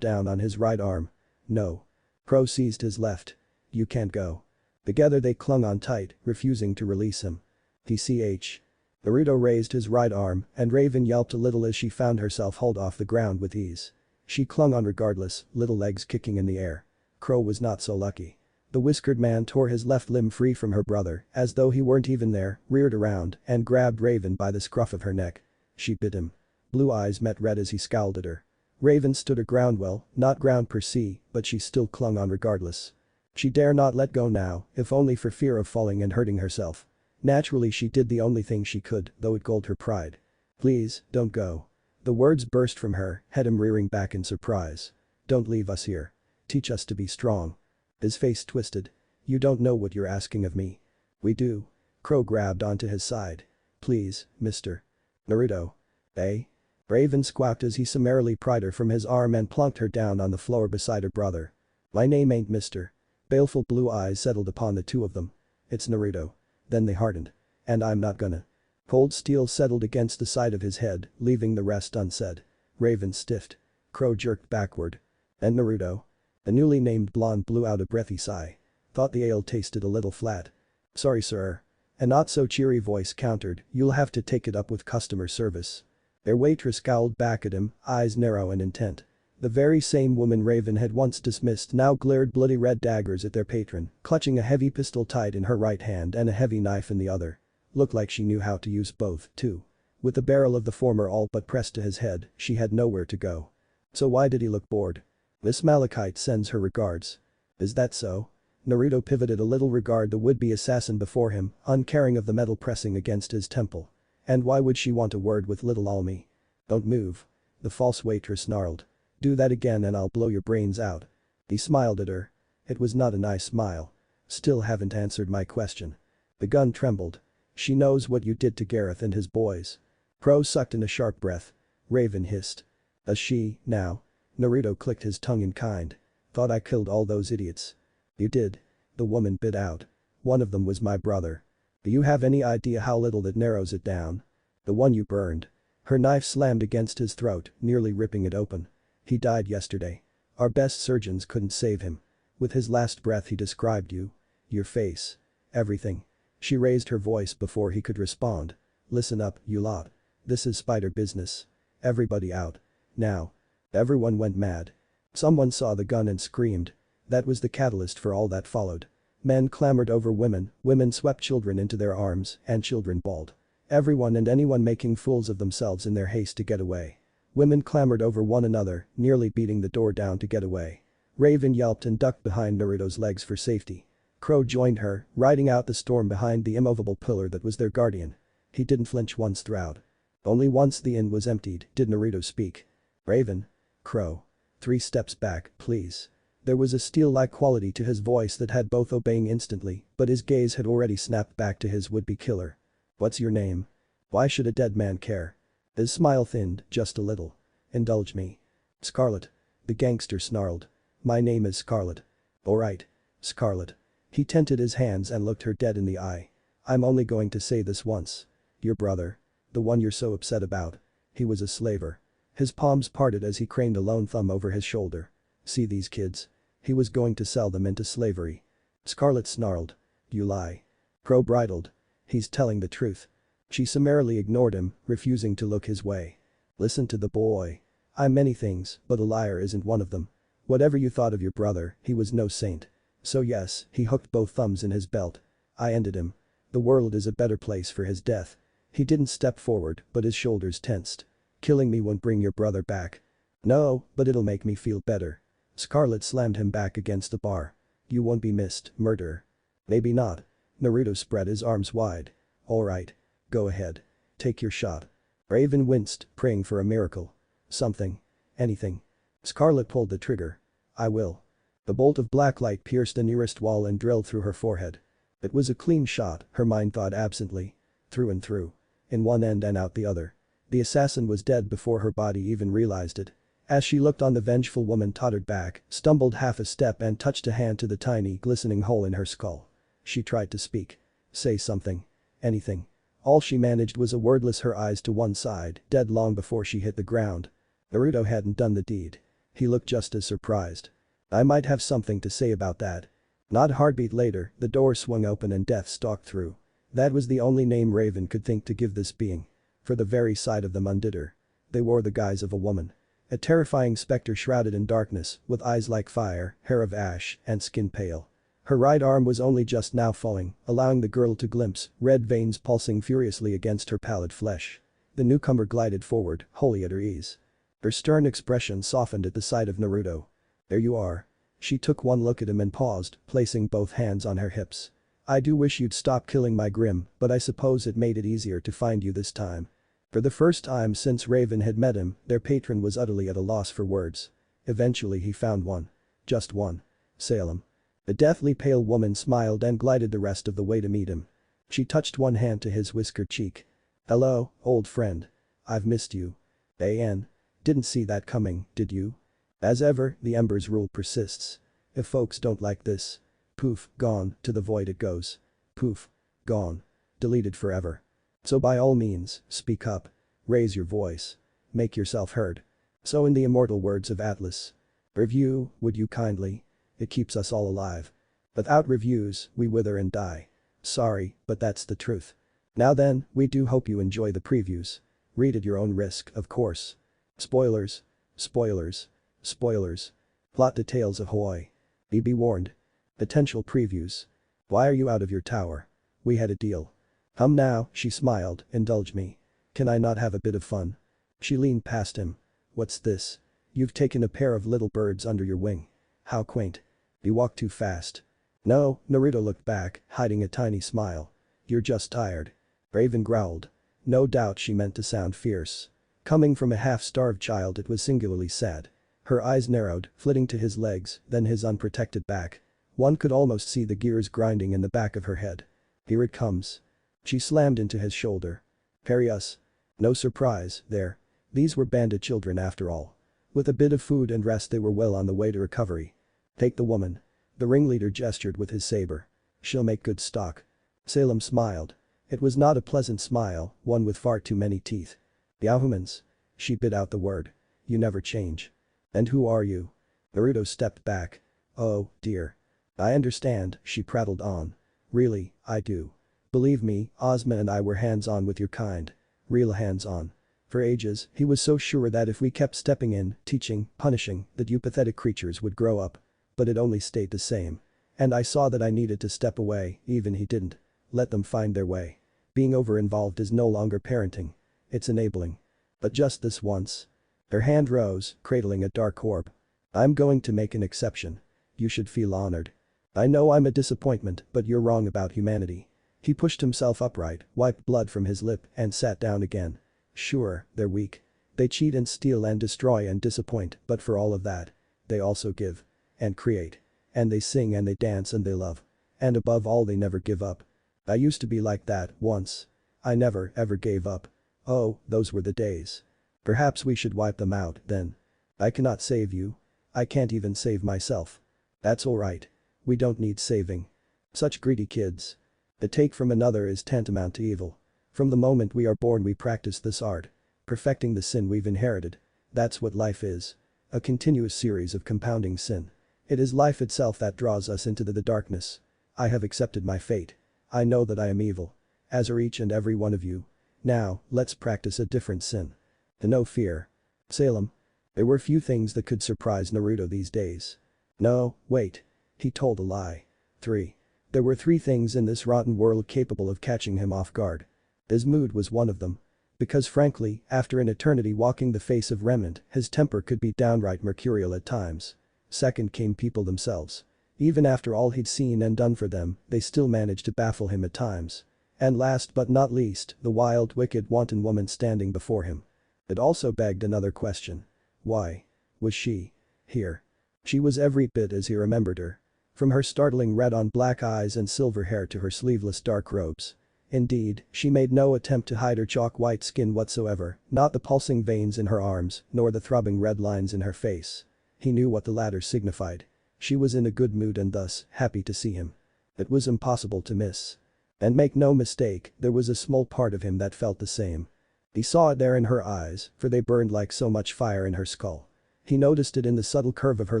down on his right arm. No. Qrow seized his left. You can't go. Together they clung on tight, refusing to release him. DCH. Naruto raised his right arm and Raven yelped a little as she found herself hauled off the ground with ease. She clung on regardless, little legs kicking in the air. Qrow was not so lucky. The whiskered man tore his left limb free from her brother, as though he weren't even there, reared around, and grabbed Raven by the scruff of her neck. She bit him. Blue eyes met red as he scowled at her. Raven stood her ground well, not ground per se, but she still clung on regardless. She dare not let go now, if only for fear of falling and hurting herself. Naturally she did the only thing she could, though it galled her pride. Please, don't go. The words burst from her, had him rearing back in surprise. Don't leave us here. Teach us to be strong. His face twisted. You don't know what you're asking of me. We do. Qrow grabbed onto his side. Please, Mr. Naruto. Eh? Raven squawked as he summarily pried her from his arm and plunked her down on the floor beside her brother. My name ain't Mr. Baleful blue eyes settled upon the two of them. It's Naruto. Then they hardened. And I'm not gonna. Cold steel settled against the side of his head, leaving the rest unsaid. Raven stiffed. Qrow jerked backward. And Naruto? The newly named blonde blew out a breathy sigh. Thought the ale tasted a little flat. Sorry sir. A not so cheery voice countered, you'll have to take it up with customer service. Their waitress scowled back at him, eyes narrow and intent. The very same woman Raven had once dismissed now glared bloody red daggers at their patron, clutching a heavy pistol tight in her right hand and a heavy knife in the other. Looked like she knew how to use both, too. With the barrel of the former all but pressed to his head, she had nowhere to go. So why did he look bored? Miss Malachite sends her regards. Is that so? Naruto pivoted a little regard the would-be assassin before him, uncaring of the metal pressing against his temple. And why would she want a word with little Almi? Don't move. The false waitress snarled. Do that again and I'll blow your brains out. He smiled at her. It was not a nice smile. Still haven't answered my question. The gun trembled. She knows what you did to Gareth and his boys. Qrow sucked in a sharp breath. Raven hissed. Does she, now? Naruto clicked his tongue in kind. Thought I killed all those idiots. You did. The woman bit out. One of them was my brother. Do you have any idea how little that narrows it down? The one you burned. Her knife slammed against his throat, nearly ripping it open. He died yesterday. Our best surgeons couldn't save him. With his last breath he described you. Your face. Everything. She raised her voice before he could respond. Listen up, you lot. This is spider business. Everybody out. Now. Everyone went mad. Someone saw the gun and screamed. That was the catalyst for all that followed. Men clamored over women, women swept children into their arms, and children bawled. Everyone and anyone making fools of themselves in their haste to get away. Women clamored over one another, nearly beating the door down to get away. Raven yelped and ducked behind Naruto's legs for safety. Qrow joined her, riding out the storm behind the immovable pillar that was their guardian. He didn't flinch once throughout. Only once the inn was emptied did Naruto speak. Raven. Qrow. 3 steps back, please. There was a steel-like quality to his voice that had both obeying instantly, but his gaze had already snapped back to his would-be killer. What's your name? Why should a dead man care? His smile thinned, just a little. Indulge me. Scarlet. The gangster snarled. My name is Scarlet. Alright. Scarlet. He tented his hands and looked her dead in the eye. I'm only going to say this once. Your brother. The one you're so upset about. He was a slaver. His palms parted as he craned a lone thumb over his shoulder. See these kids? He was going to sell them into slavery. Scarlet snarled. You lie. Qrow bridled. He's telling the truth. She summarily ignored him, refusing to look his way. Listen to the boy. I'm many things, but a liar isn't one of them. Whatever you thought of your brother, he was no saint. So yes, he hooked both thumbs in his belt. I ended him. The world is a better place for his death. He didn't step forward, but his shoulders tensed. Killing me won't bring your brother back. No, but it'll make me feel better. Scarlet slammed him back against the bar. You won't be missed, murderer. Maybe not. Naruto spread his arms wide. Alright. Go ahead. Take your shot. Raven winced, praying for a miracle. Something. Anything. Scarlet pulled the trigger. I will. The bolt of black light pierced the nearest wall and drilled through her forehead. It was a clean shot, her mind thought absently. Through and through. In one end and out the other. The assassin was dead before her body even realized it. As she looked on, the vengeful woman tottered back, stumbled half a step and touched a hand to the tiny, glistening hole in her skull. She tried to speak. Say something. Anything. All she managed was a wordless, her eyes to one side, dead long before she hit the ground. Naruto hadn't done the deed. He looked just as surprised. I might have something to say about that. Not a heartbeat later, the door swung open and death stalked through. That was the only name Raven could think to give this being. For the very sight of them undid her. They wore the guise of a woman. A terrifying specter shrouded in darkness, with eyes like fire, hair of ash, and skin pale. Her right arm was only just now falling, allowing the girl to glimpse red veins pulsing furiously against her pallid flesh. The newcomer glided forward, wholly at her ease. Her stern expression softened at the sight of Naruto. There you are. She took one look at him and paused, placing both hands on her hips. I do wish you'd stop killing my Grim, but I suppose it made it easier to find you this time. For the first time since Raven had met him, their patron was utterly at a loss for words. Eventually he found one. Just one. Salem. The deathly pale woman smiled and glided the rest of the way to meet him. She touched one hand to his whiskered cheek. Hello, old friend. I've missed you. A.N. Didn't see that coming, did you? As ever, the Ember's rule persists. If folks don't like this. Poof, gone, to the void it goes. Poof. Gone. Deleted forever. So by all means, speak up. Raise your voice. Make yourself heard. So in the immortal words of Atlas. Review, would you kindly? It keeps us all alive. Without reviews, we wither and die. Sorry, but that's the truth. Now then, we do hope you enjoy the previews. Read at your own risk, of course. Spoilers. Spoilers. Spoilers. Plot details ahoy. Be warned. Potential previews. Why are you out of your tower? We had a deal. Now, she smiled, indulge me. Can I not have a bit of fun? She leaned past him. What's this? You've taken a pair of little birds under your wing. How quaint. You walk too fast. No, Naruto looked back, hiding a tiny smile. You're just tired. Raven growled. No doubt she meant to sound fierce. Coming from a half-starved child, it was singularly sad. Her eyes narrowed, flitting to his legs, then his unprotected back. One could almost see the gears grinding in the back of her head. Here it comes. She slammed into his shoulder. Parry us. No surprise, there. These were bandit children after all. With a bit of food and rest they were well on the way to recovery. Take the woman. The ringleader gestured with his saber. She'll make good stock. Salem smiled. It was not a pleasant smile, one with far too many teeth. Yahumans. She bit out the word. You never change. And who are you? Naruto stepped back. Oh, dear. I understand, she prattled on. Really, I do. Believe me, Ozma and I were hands-on with your kind. Real hands-on. For ages, he was so sure that if we kept stepping in, teaching, punishing, that you pathetic creatures would grow up. But it only stayed the same. And I saw that I needed to step away, even he didn't. Let them find their way. Being over-involved is no longer parenting. It's enabling. But just this once. Her hand rose, cradling a dark orb. I'm going to make an exception. You should feel honored. I know I'm a disappointment, but you're wrong about humanity. He pushed himself upright, wiped blood from his lip, and sat down again. Sure, they're weak. They cheat and steal and destroy and disappoint, but for all of that, they also give. And create. And they sing and they dance and they love. And above all, they never give up. I used to be like that, once. I never, ever gave up. Oh, those were the days. Perhaps we should wipe them out, then. I cannot save you. I can't even save myself. That's alright. We don't need saving. Such greedy kids. The take from another is tantamount to evil. From the moment we are born we practice this art. Perfecting the sin we've inherited. That's what life is. A continuous series of compounding sin. It is life itself that draws us into the darkness. I have accepted my fate. I know that I am evil. As are each and every one of you. Now, let's practice a different sin. No fear. Salem. There were few things that could surprise Naruto these days. No, wait. He told a lie. 3. There were 3 things in this rotten world capable of catching him off guard. His mood was one of them. Because frankly, after an eternity walking the face of Remnant, his temper could be downright mercurial at times. Second came people themselves. Even after all he'd seen and done for them, they still managed to baffle him at times. And last but not least, the wild, wicked, wanton woman standing before him. It also begged another question. Why was she here? She was every bit as he remembered her. From her startling red-on-black eyes and silver hair to her sleeveless dark robes. Indeed, she made no attempt to hide her chalk-white skin whatsoever, not the pulsing veins in her arms, nor the throbbing red lines in her face. He knew what the latter signified. She was in a good mood and thus, happy to see him. It was impossible to miss. And make no mistake, there was a small part of him that felt the same. He saw it there in her eyes, for they burned like so much fire in her skull. He noticed it in the subtle curve of her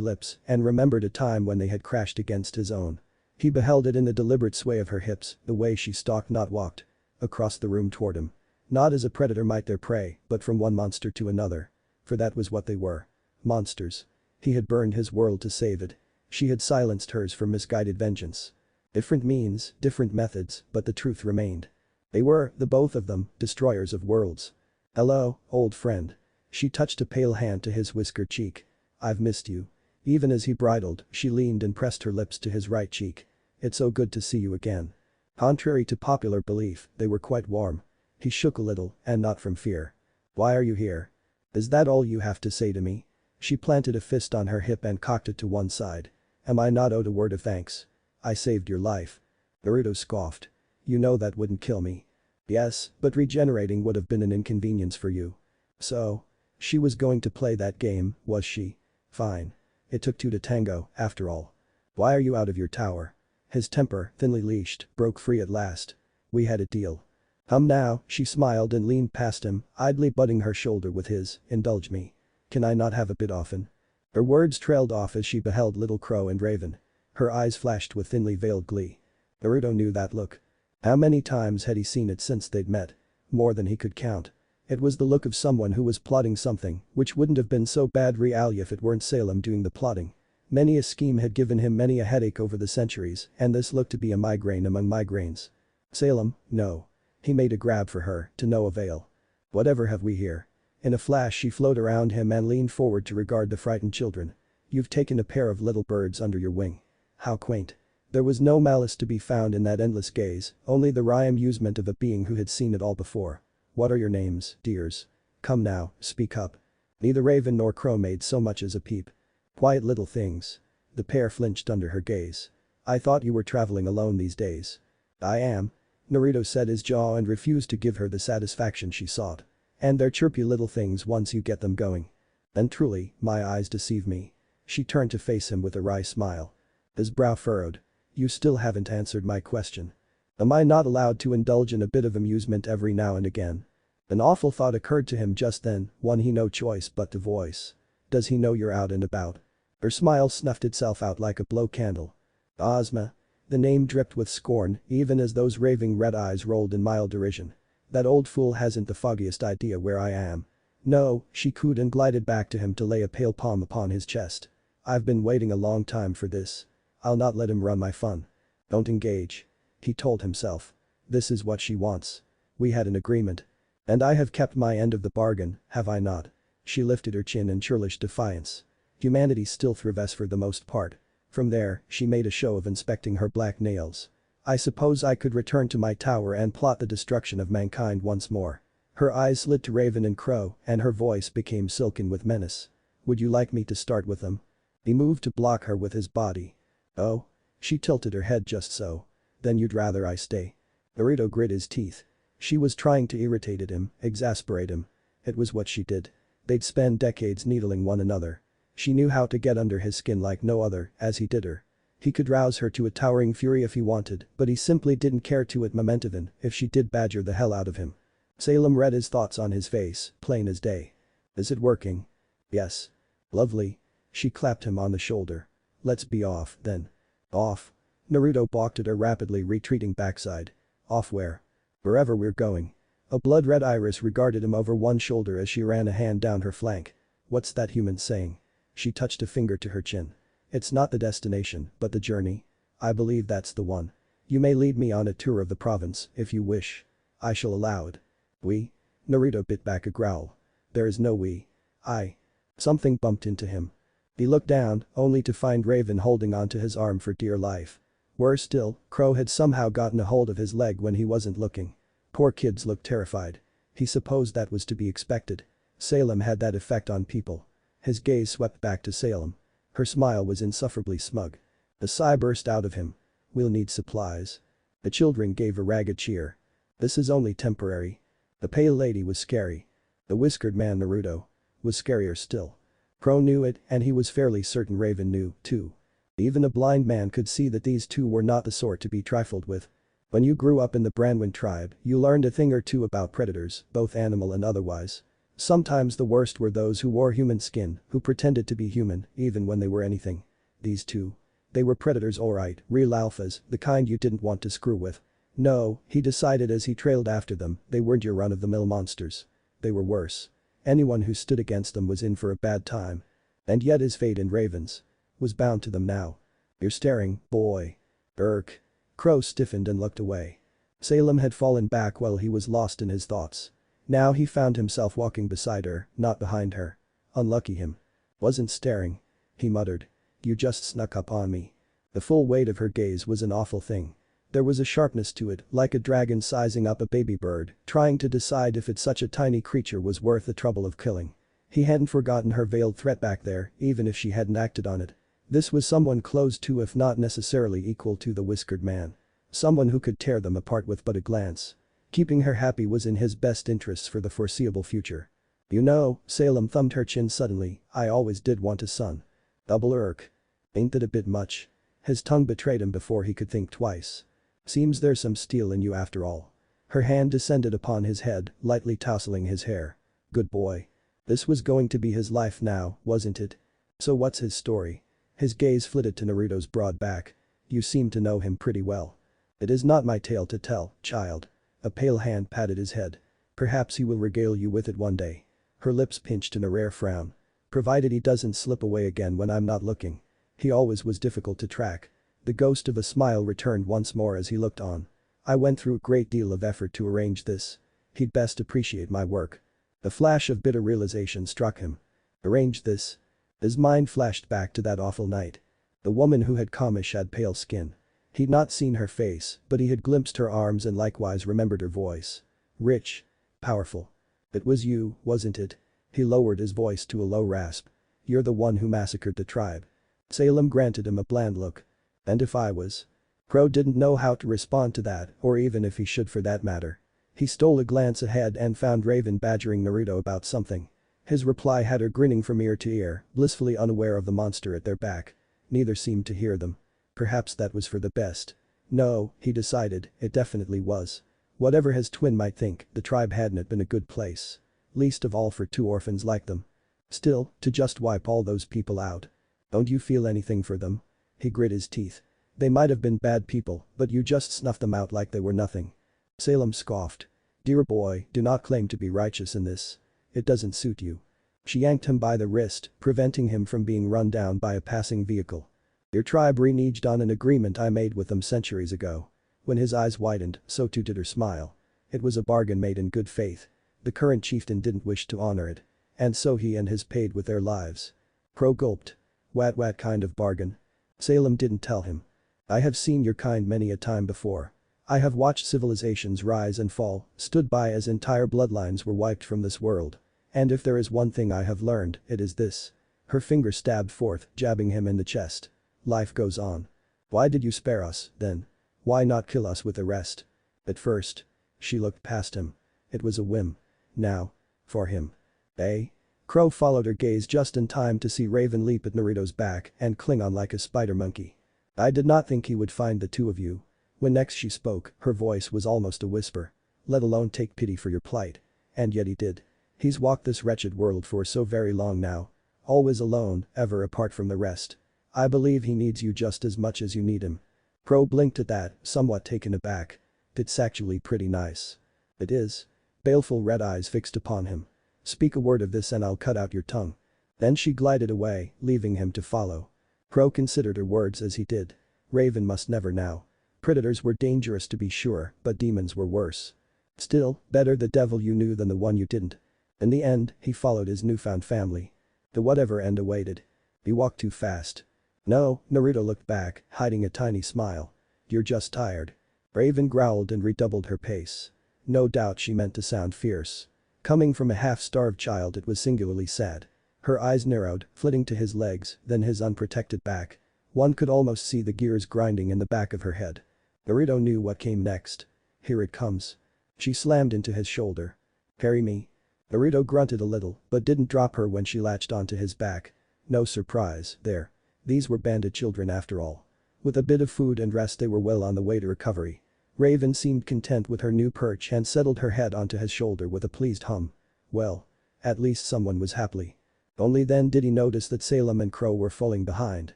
lips and remembered a time when they had crashed against his own. He beheld it in the deliberate sway of her hips, the way she stalked not walked. Across the room toward him. Not as a predator might their prey, but from one monster to another. For that was what they were. Monsters. He had burned his world to save it. She had silenced hers for misguided vengeance. Different means, different methods, but the truth remained. They were, the both of them, destroyers of worlds. Hello, old friend. She touched a pale hand to his whiskered cheek. I've missed you. Even as he bridled, she leaned and pressed her lips to his right cheek. It's so good to see you again. Contrary to popular belief, they were quite warm. He shook a little, and not from fear. Why are you here? Is that all you have to say to me? She planted a fist on her hip and cocked it to one side. Am I not owed a word of thanks? I saved your life. Naruto scoffed. You know that wouldn't kill me. Yes, but regenerating would have been an inconvenience for you. So? She was going to play that game, was she? Fine. It took 2 to tango, after all. Why are you out of your tower? His temper, thinly leashed, broke free at last. We had a deal. Now, she smiled and leaned past him, idly butting her shoulder with his, indulge me. Can I not have a bit often? Her words trailed off as she beheld Little Qrow and Raven. Her eyes flashed with thinly veiled glee. Naruto knew that look. How many times had he seen it since they'd met? More than he could count. It was the look of someone who was plotting something, which wouldn't have been so bad really if it weren't Salem doing the plotting. Many a scheme had given him many a headache over the centuries, and this looked to be a migraine among migraines. Salem, no. He made a grab for her, to no avail. Whatever have we here? In a flash she flowed around him and leaned forward to regard the frightened children. You've taken a pair of little birds under your wing. How quaint. There was no malice to be found in that endless gaze, only the wry amusement of a being who had seen it all before. What are your names, dears? Come now, speak up. Neither Raven nor Qrow made so much as a peep. Quiet little things. The pair flinched under her gaze. I thought you were traveling alone these days. I am. Naruto set his jaw and refused to give her the satisfaction she sought. And they're chirpy little things once you get them going. And truly, my eyes deceive me. She turned to face him with a wry smile. His brow furrowed. You still haven't answered my question. Am I not allowed to indulge in a bit of amusement every now and again? An awful thought occurred to him just then, one he no choice but to voice. Does he know you're out and about? Her smile snuffed itself out like a blow candle. Ozma. The name dripped with scorn, even as those raving red eyes rolled in mild derision. That old fool hasn't the foggiest idea where I am. No, she cooed and glided back to him to lay a pale palm upon his chest. I've been waiting a long time for this. I'll not let him run my fun. Don't engage. He told himself. This is what she wants. We had an agreement. And I have kept my end of the bargain, have I not? She lifted her chin in churlish defiance. Humanity still thrives for the most part. From there, she made a show of inspecting her black nails. I suppose I could return to my tower and plot the destruction of mankind once more. Her eyes slid to Raven Qrow, and her voice became silken with menace. Would you like me to start with them? He moved to block her with his body. Oh? She tilted her head just so. Then you'd rather I stay? Naruto grit his teeth. She was trying to irritate him, exasperate him. It was what she did. They'd spend decades needling one another. She knew how to get under his skin like no other, as he did her. He could rouse her to a towering fury if he wanted, but he simply didn't care to it momentaven if she did badger the hell out of him. Salem read his thoughts on his face, plain as day. Is it working? Yes. Lovely. She clapped him on the shoulder. Let's be off, then. Off. Naruto balked at her rapidly retreating backside. Off where? Wherever we're going. A blood-red iris regarded him over one shoulder as she ran a hand down her flank. What's that human saying? She touched a finger to her chin. It's not the destination, but the journey. I believe that's the one. You may lead me on a tour of the province, if you wish. I shall allow it. We? Naruto bit back a growl. There is no we. I. Something bumped into him. He looked down, only to find Raven holding onto his arm for dear life. Worse still, Qrow had somehow gotten a hold of his leg when he wasn't looking. Poor kids looked terrified. He supposed that was to be expected. Salem had that effect on people. His gaze swept back to Salem. Her smile was insufferably smug. A sigh burst out of him. We'll need supplies. The children gave a ragged cheer. This is only temporary. The pale lady was scary. The whiskered man Naruto was scarier still. Qrow knew it, and he was fairly certain Raven knew, too. Even a blind man could see that these two were not the sort to be trifled with. When you grew up in the Branwen tribe, you learned a thing or two about predators, both animal and otherwise. Sometimes the worst were those who wore human skin, who pretended to be human, even when they were anything. These two. They were predators alright, real alphas, the kind you didn't want to screw with. No, he decided as he trailed after them, they weren't your run-of-the-mill monsters. They were worse. Anyone who stood against them was in for a bad time. And yet his fate in Ravens was bound to them now. You're staring, boy. Qrow stiffened and looked away. Salem had fallen back while he was lost in his thoughts. Now he found himself walking beside her, not behind her. Unlucky him. Wasn't staring. He muttered. You just snuck up on me. The full weight of her gaze was an awful thing. There was a sharpness to it, like a dragon sizing up a baby bird, trying to decide if such a tiny creature was worth the trouble of killing. He hadn't forgotten her veiled threat back there, even if she hadn't acted on it. This was someone close to if not necessarily equal to the whiskered man. Someone who could tear them apart with but a glance. Keeping her happy was in his best interests for the foreseeable future. You know, Salem thumbed her chin suddenly, I always did want a son. Double irk. Ain't that a bit much? His tongue betrayed him before he could think twice. Seems there's some steel in you after all. Her hand descended upon his head, lightly tousling his hair. Good boy. This was going to be his life now, wasn't it? So what's his story? His gaze flitted to Naruto's broad back. You seem to know him pretty well. It is not my tale to tell, child. A pale hand patted his head. Perhaps he will regale you with it one day. Her lips pinched in a rare frown. Provided he doesn't slip away again when I'm not looking. He always was difficult to track. The ghost of a smile returned once more as he looked on. I went through a great deal of effort to arrange this. He'd best appreciate my work. A flash of bitter realization struck him. Arrange this? His mind flashed back to that awful night. The woman who had Kamish had pale skin. He'd not seen her face, but he had glimpsed her arms and likewise remembered her voice. Rich. Powerful. It was you, wasn't it? He lowered his voice to a low rasp. You're the one who massacred the tribe. Salem granted him a bland look. And if I was? Qrow didn't know how to respond to that, or even if he should for that matter. He stole a glance ahead and found Raven badgering Naruto about something. His reply had her grinning from ear to ear, blissfully unaware of the monster at their back. Neither seemed to hear them. Perhaps that was for the best. No, he decided, it definitely was. Whatever his twin might think, the tribe hadn't been a good place. Least of all for two orphans like them. Still, to just wipe all those people out. Don't you feel anything for them? He grit his teeth. They might have been bad people, but you just snuffed them out like they were nothing. Salem scoffed. Dear boy, do not claim to be righteous in this. It doesn't suit you. She yanked him by the wrist, preventing him from being run down by a passing vehicle. Your tribe reneged on an agreement I made with them centuries ago. When his eyes widened, so too did her smile. It was a bargain made in good faith. The current chieftain didn't wish to honor it. And so he and his paid with their lives. Qrow gulped. What kind of bargain? Salem didn't tell him. I have seen your kind many a time before. I have watched civilizations rise and fall, stood by as entire bloodlines were wiped from this world. And if there is one thing I have learned, it is this. Her finger stabbed forth, jabbing him in the chest. Life goes on. Why did you spare us, then? Why not kill us with the rest? At first. She looked past him. It was a whim. Now. For him. Eh? Qrow followed her gaze just in time to see Raven leap at Naruto's back and cling on like a spider monkey. I did not think he would find the two of you. When next she spoke, her voice was almost a whisper. Let alone take pity for your plight. And yet he did. He's walked this wretched world for so very long now. Always alone, ever apart from the rest. I believe he needs you just as much as you need him. Qrow blinked at that, somewhat taken aback. It's actually pretty nice. It is. Baleful red eyes fixed upon him. Speak a word of this and I'll cut out your tongue. Then she glided away, leaving him to follow. Qrow considered her words as he did. Raven must never now. Predators were dangerous to be sure, but demons were worse. Still, better the devil you knew than the one you didn't. In the end, he followed his newfound family. The whatever end awaited. He walked too fast. No, Naruto looked back, hiding a tiny smile. You're just tired. Raven growled and redoubled her pace. No doubt she meant to sound fierce. Coming from a half-starved child, it was singularly sad. Her eyes narrowed, flitting to his legs, then his unprotected back. One could almost see the gears grinding in the back of her head. Naruto knew what came next. Here it comes. She slammed into his shoulder. Carry me. Naruto grunted a little, but didn't drop her when she latched onto his back. No surprise, there. These were bandit children after all. With a bit of food and rest they were well on the way to recovery. Raven seemed content with her new perch and settled her head onto his shoulder with a pleased hum. Well. At least someone was happy. Only then did he notice that Salem and Qrow were falling behind.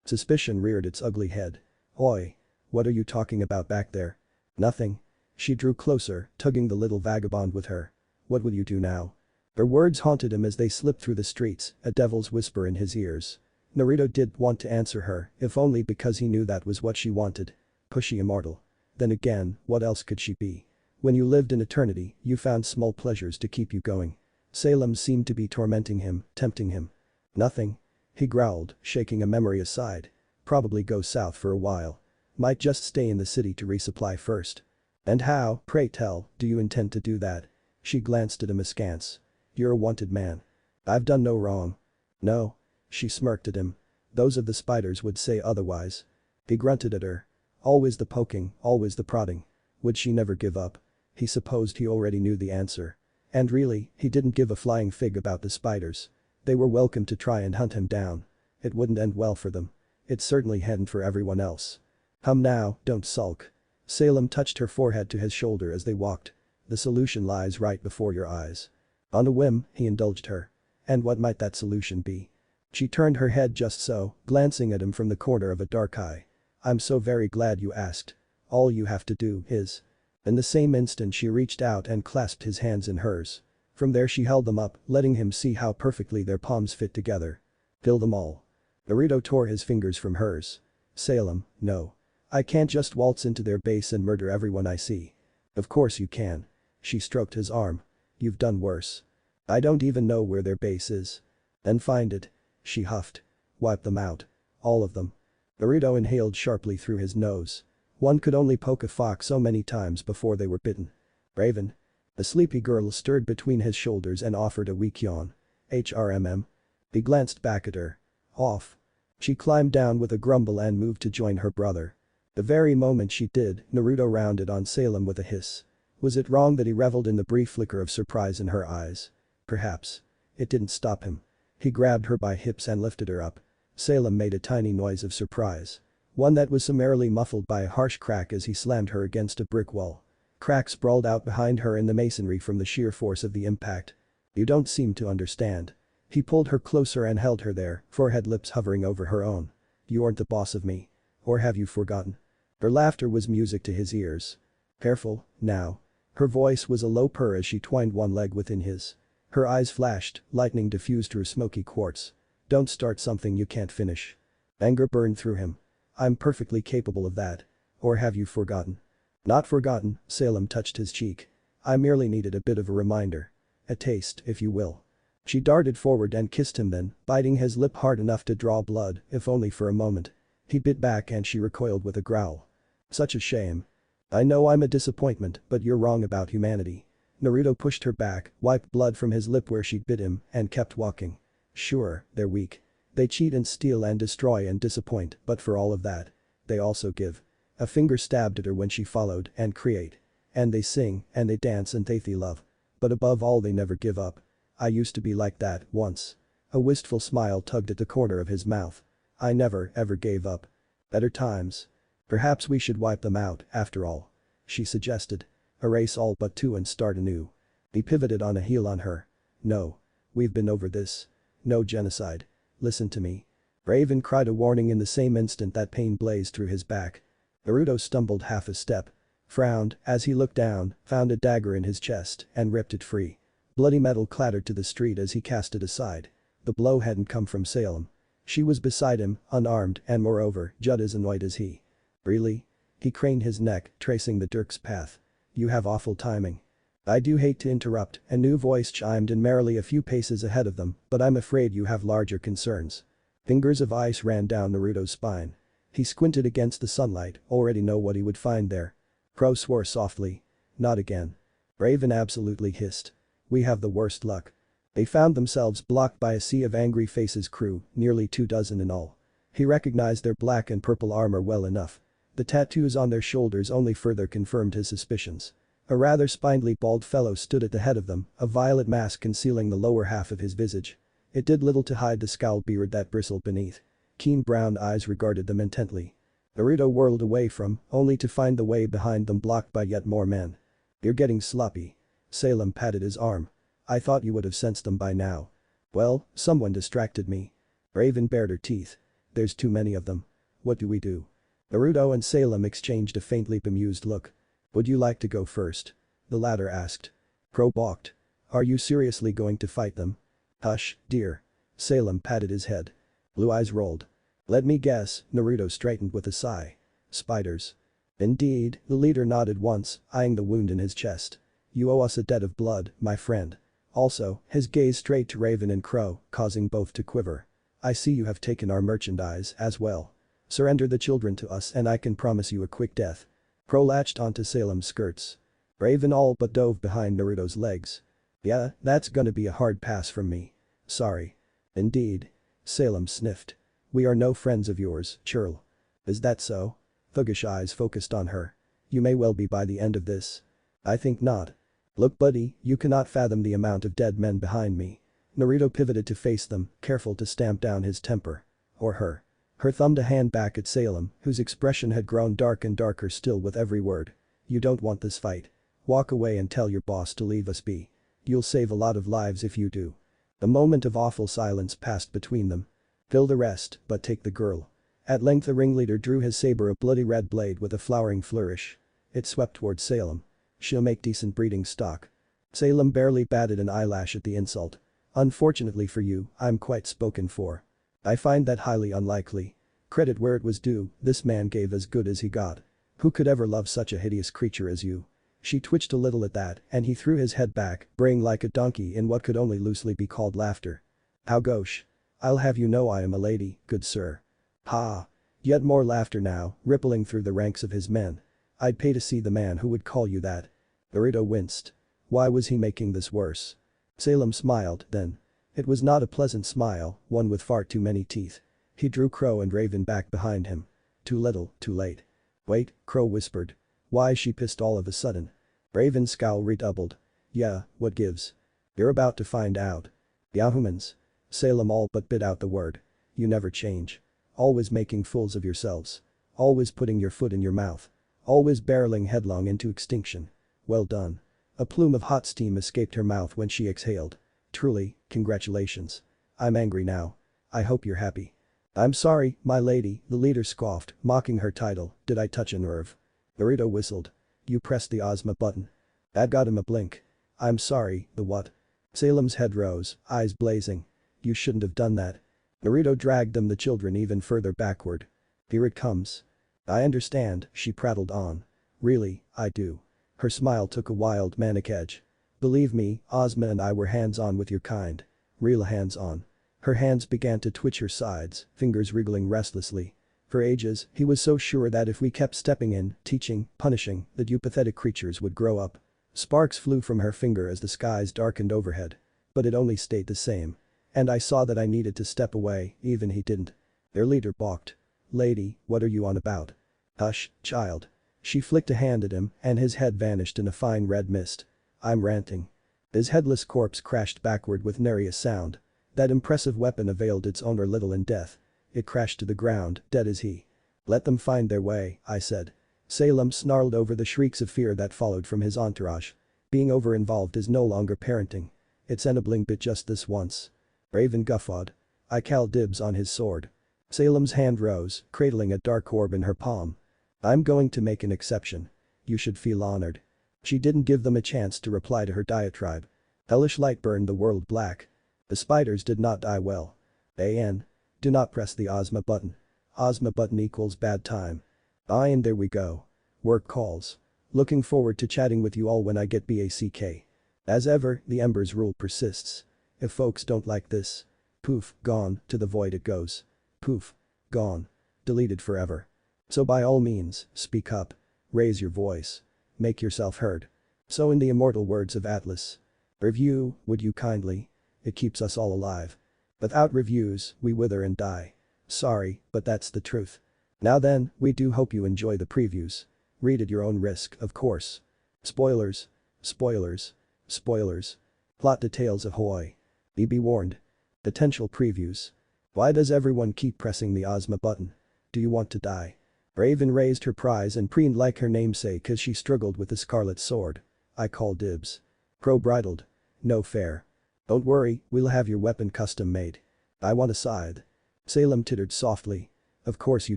Suspicion reared its ugly head. Oi. What are you talking about back there? Nothing. She drew closer, tugging the little vagabond with her. What will you do now? Her words haunted him as they slipped through the streets, a devil's whisper in his ears. Naruto did want to answer her, if only because he knew that was what she wanted. Pushy immortal. Then again, what else could she be? When you lived in eternity, you found small pleasures to keep you going. Salem seemed to be tormenting him, tempting him. Nothing. He growled, shaking a memory aside. Probably go south for a while. Might just stay in the city to resupply first. And how, pray tell, do you intend to do that? She glanced at him askance. You're a wanted man. I've done no wrong. No. She smirked at him. Those of the spiders would say otherwise. He grunted at her. Always the poking, always the prodding. Would she never give up? He supposed he already knew the answer. And really, he didn't give a flying fig about the spiders. They were welcome to try and hunt him down. It wouldn't end well for them. It certainly hadn't for everyone else. Hum now, don't sulk. Salem touched her forehead to his shoulder as they walked. The solution lies right before your eyes. On a whim, he indulged her. And what might that solution be? She turned her head just so, glancing at him from the corner of a dark eye. I'm so very glad you asked. All you have to do is. In the same instant she reached out and clasped his hands in hers. From there she held them up, letting him see how perfectly their palms fit together. Fill them all. Naruto tore his fingers from hers. Salem, no. I can't just waltz into their base and murder everyone I see. Of course you can. She stroked his arm. You've done worse. I don't even know where their base is. Then find it. She huffed. Wipe them out. All of them. Naruto inhaled sharply through his nose. One could only poke a fox so many times before they were bitten. Raven. The sleepy girl stirred between his shoulders and offered a weak yawn. HRMM. He glanced back at her. Off. She climbed down with a grumble and moved to join her brother. The very moment she did, Naruto rounded on Salem with a hiss. Was it wrong that he reveled in the brief flicker of surprise in her eyes? Perhaps. It didn't stop him. He grabbed her by hips and lifted her up. Salem made a tiny noise of surprise. One that was summarily muffled by a harsh crack as he slammed her against a brick wall. Cracks sprawled out behind her in the masonry from the sheer force of the impact. You don't seem to understand. He pulled her closer and held her there, forehead lips hovering over her own. You aren't the boss of me. Or have you forgotten? Her laughter was music to his ears. Careful, now. Her voice was a low purr as she twined one leg within his. Her eyes flashed, lightning diffused through smoky quartz. Don't start something you can't finish. Anger burned through him. I'm perfectly capable of that. Or have you forgotten? Not forgotten, Salem touched his cheek. I merely needed a bit of a reminder. A taste, if you will. She darted forward and kissed him then, biting his lip hard enough to draw blood, if only for a moment. He bit back and she recoiled with a growl. Such a shame. I know I'm a disappointment, but you're wrong about humanity. Naruto pushed her back, wiped blood from his lip where she'd bit him, and kept walking. Sure, they're weak. They cheat and steal and destroy and disappoint, but for all of that, they also give. A finger stabbed at her when she followed and create. And they sing, and they dance and they love. But above all they never give up. I used to be like that, once. A wistful smile tugged at the corner of his mouth. I never, ever gave up. Better times. Perhaps we should wipe them out, after all. She suggested. Erase all but two and start anew. He pivoted on a heel on her. No. We've been over this. No genocide. Listen to me. Raven cried a warning in the same instant that pain blazed through his back. Naruto stumbled half a step. Frowned, as he looked down, found a dagger in his chest, and ripped it free. Bloody metal clattered to the street as he cast it aside. The blow hadn't come from Salem. She was beside him, unarmed and moreover, just as annoyed as he. Really? He craned his neck, tracing the Dirk's path. You have awful timing. I do hate to interrupt, a new voice chimed in merrily a few paces ahead of them, but I'm afraid you have larger concerns. Fingers of ice ran down Naruto's spine. He squinted against the sunlight, already know what he would find there. Qrow swore softly. Not again. Raven absolutely hissed. We have the worst luck. They found themselves blocked by a sea of angry faces crew, nearly 24 in all. He recognized their black and purple armor well enough. The tattoos on their shoulders only further confirmed his suspicions. A rather spindly bald fellow stood at the head of them, a violet mask concealing the lower half of his visage. It did little to hide the scowl beard that bristled beneath. Keen brown eyes regarded them intently. Naruto whirled away from, only to find the way behind them blocked by yet more men. You're getting sloppy. Salem patted his arm. I thought you would have sensed them by now. Well, someone distracted me. Raven bared her teeth. There's too many of them. What do we do? Naruto and Salem exchanged a faintly bemused look. Would you like to go first? The latter asked. Qrow balked. Are you seriously going to fight them? Hush, dear. Salem patted his head. Blue eyes rolled. Let me guess, Naruto straightened with a sigh. Spiders. Indeed, the leader nodded once, eyeing the wound in his chest. You owe us a debt of blood, my friend. Also, his gaze straight to Raven and Qrow, causing both to quiver. I see you have taken our merchandise as well. Surrender the children to us and I can promise you a quick death. Qrow latched onto Salem's skirts. Raven all but dove behind Naruto's legs. Yeah, that's gonna be a hard pass from me. Sorry. Indeed. Salem sniffed. We are no friends of yours, churl. Is that so? Thuggish eyes focused on her. You may well be by the end of this. I think not. Look buddy, you cannot fathom the amount of dead men behind me. Naruto pivoted to face them, careful to stamp down his temper. Or her. Her thumbed a hand back at Salem, whose expression had grown dark and darker still with every word. You don't want this fight. Walk away and tell your boss to leave us be. You'll save a lot of lives if you do. A moment of awful silence passed between them. Fill the rest, but take the girl. At length the ringleader drew his saber, a bloody red blade with a flowering flourish. It swept toward Salem. She'll make decent breeding stock. Salem barely batted an eyelash at the insult. Unfortunately for you, I'm quite spoken for. I find that highly unlikely. Credit where it was due, this man gave as good as he got. Who could ever love such a hideous creature as you? She twitched a little at that and he threw his head back, braying like a donkey in what could only loosely be called laughter. How gauche. I'll have you know I am a lady, good sir. Ha. Yet more laughter now, rippling through the ranks of his men. I'd pay to see the man who would call you that. Naruto winced. Why was he making this worse? Salem smiled, then. It was not a pleasant smile, one with far too many teeth. He drew Qrow and Raven back behind him. Too little, too late. Wait, Qrow whispered. Why is she pissed all of a sudden? Raven's scowl redoubled. Yeah, what gives? You're about to find out. Yahumans. Salem all but bit out the word. You never change. Always making fools of yourselves. Always putting your foot in your mouth. Always barreling headlong into extinction. Well done. A plume of hot steam escaped her mouth when she exhaled. Truly, congratulations. I'm angry now. I hope you're happy. I'm sorry, my lady, the leader scoffed, mocking her title. Did I touch a nerve? Naruto whistled. You pressed the Ozma button. That got him a blink. I'm sorry, the what? Salem's head rose, eyes blazing. You shouldn't have done that. Naruto dragged the children even further backward. Here it comes. I understand, she prattled on. Really, I do. Her smile took a wild manic edge. Believe me, Ozma and I were hands-on with your kind. Real hands-on. Her hands began to twitch her sides, fingers wriggling restlessly. For ages, he was so sure that if we kept stepping in, teaching, punishing, that you pathetic creatures would grow up. Sparks flew from her finger as the skies darkened overhead. But it only stayed the same. And I saw that I needed to step away, even he didn't. Their leader balked. Lady, what are you on about? Hush, child. She flicked a hand at him and his head vanished in a fine red mist. I'm ranting. His headless corpse crashed backward with nary a sound. That impressive weapon availed its owner little in death. It crashed to the ground, dead as he. Let them find their way, I said. Salem snarled over the shrieks of fear that followed from his entourage. Being over-involved is no longer parenting. It's enabling but just this once. Raven guffawed. I call dibs on his sword. Salem's hand rose, cradling a dark orb in her palm. I'm going to make an exception. You should feel honored. She didn't give them a chance to reply to her diatribe. Hellish light burned the world black. The spiders did not die well. AN. Do not press the Ozma button. Ozma button equals bad time. And there we go. Work calls. Looking forward to chatting with you all when I get back. As ever, the Embers rule persists. If folks don't like this. Poof, gone, to the void it goes. Poof. Gone. Deleted forever. So by all means, speak up. Raise your voice. Make yourself heard. So in the immortal words of Atlas. Review, would you kindly? It keeps us all alive. Without reviews, we wither and die. Sorry, but that's the truth. Now then, we do hope you enjoy the previews. Read at your own risk, of course. Spoilers. Spoilers. Spoilers. Plot details ahoy. Be warned. Potential previews. Why does everyone keep pressing the Ozma button? Do you want to die? Raven raised her prize and preened like her namesake as she struggled with the scarlet sword. I call dibs. Qrow bridled. No fair. Don't worry, we'll have your weapon custom made. I want a scythe. Salem tittered softly. Of course you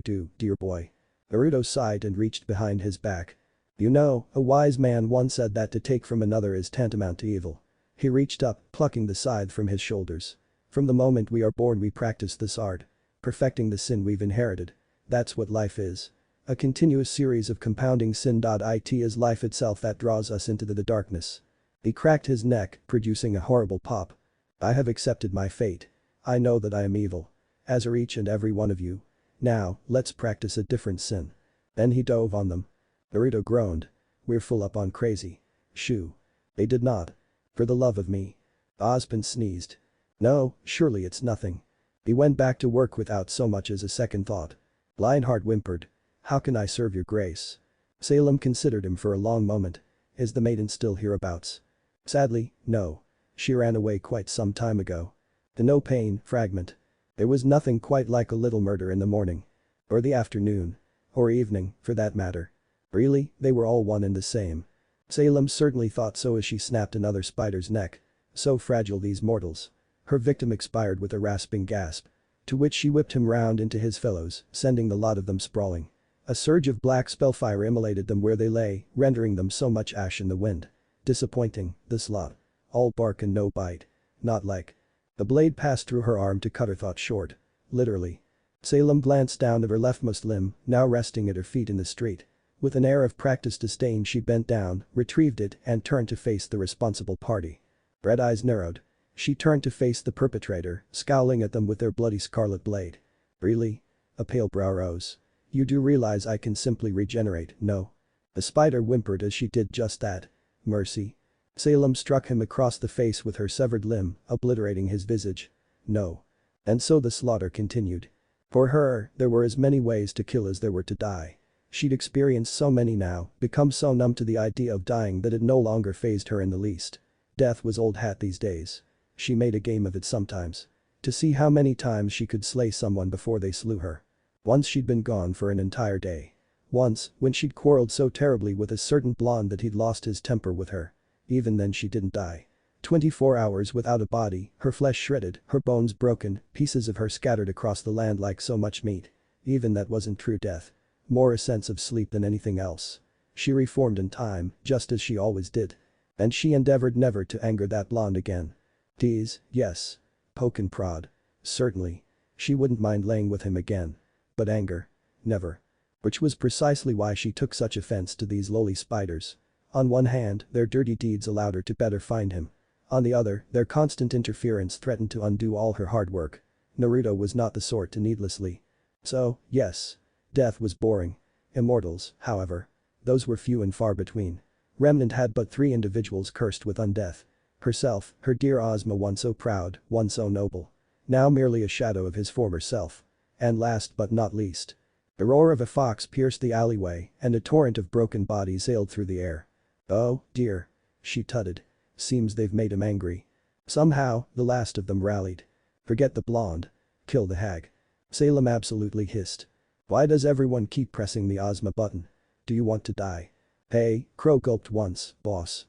do, dear boy. Naruto sighed and reached behind his back. You know, a wise man once said that to take from another is tantamount to evil. He reached up, plucking the scythe from his shoulders. From the moment we are born we practice this art. Perfecting the sin we've inherited. That's what life is. A continuous series of compounding sin. It is life itself that draws us into the darkness. He cracked his neck, producing a horrible pop. I have accepted my fate. I know that I am evil. As are each and every one of you. Now, let's practice a different sin. Then he dove on them. Naruto groaned. We're full up on crazy. Shoo. They did not. For the love of me. Ozpin sneezed. No, surely it's nothing. He went back to work without so much as a second thought. Lionheart whimpered. How can I serve your grace? Salem considered him for a long moment. Is the maiden still hereabouts? Sadly, no. She ran away quite some time ago. The no pain fragment. There was nothing quite like a little murder in the morning. Or the afternoon. Or evening, for that matter. Really, they were all one and the same. Salem certainly thought so as she snapped another spider's neck. So fragile these mortals. Her victim expired with a rasping gasp. To which she whipped him round into his fellows, sending the lot of them sprawling. A surge of black spellfire immolated them where they lay, rendering them so much ash in the wind. Disappointing, this lot. All bark and no bite. Not like. The blade passed through her arm to cut her thought short. Literally. Salem glanced down at her leftmost limb, now resting at her feet in the street. With an air of practiced disdain she bent down, retrieved it and turned to face the responsible party. Red eyes narrowed. She turned to face the perpetrator, scowling at them with their bloody scarlet blade. Really? A pale brow rose. You do realize I can simply regenerate, no? The spider whimpered as she did just that. Mercy. Salem struck him across the face with her severed limb, obliterating his visage. No. And so the slaughter continued. For her, there were as many ways to kill as there were to die. She'd experienced so many now, become so numb to the idea of dying that it no longer fazed her in the least. Death was old hat these days. She made a game of it sometimes. To see how many times she could slay someone before they slew her. Once she'd been gone for an entire day. Once, when she'd quarreled so terribly with a certain blonde that he'd lost his temper with her. Even then she didn't die. 24 hours without a body, her flesh shredded, her bones broken, pieces of her scattered across the land like so much meat. Even that wasn't true death. More a sense of sleep than anything else. She reformed in time, just as she always did. And she endeavored never to anger that blonde again. Tease, yes. Poke and prod. Certainly. She wouldn't mind laying with him again. But anger? Never. Which was precisely why she took such offense to these lowly spiders. On one hand, their dirty deeds allowed her to better find him. On the other, their constant interference threatened to undo all her hard work. Naruto was not the sort to needlessly. So, yes. Death was boring. Immortals, however. Those were few and far between. Remnant had but 3 individuals cursed with undeath. Herself, her dear Ozma, once so proud, once so noble. Now merely a shadow of his former self. And last but not least. The roar of a fox pierced the alleyway and a torrent of broken bodies sailed through the air. Oh, dear. She tutted. Seems they've made him angry. Somehow, the last of them rallied. Forget the blonde. Kill the hag. Salem absolutely hissed. Why does everyone keep pressing the Ozma button? Do you want to die? Hey, Qrow gulped once, boss.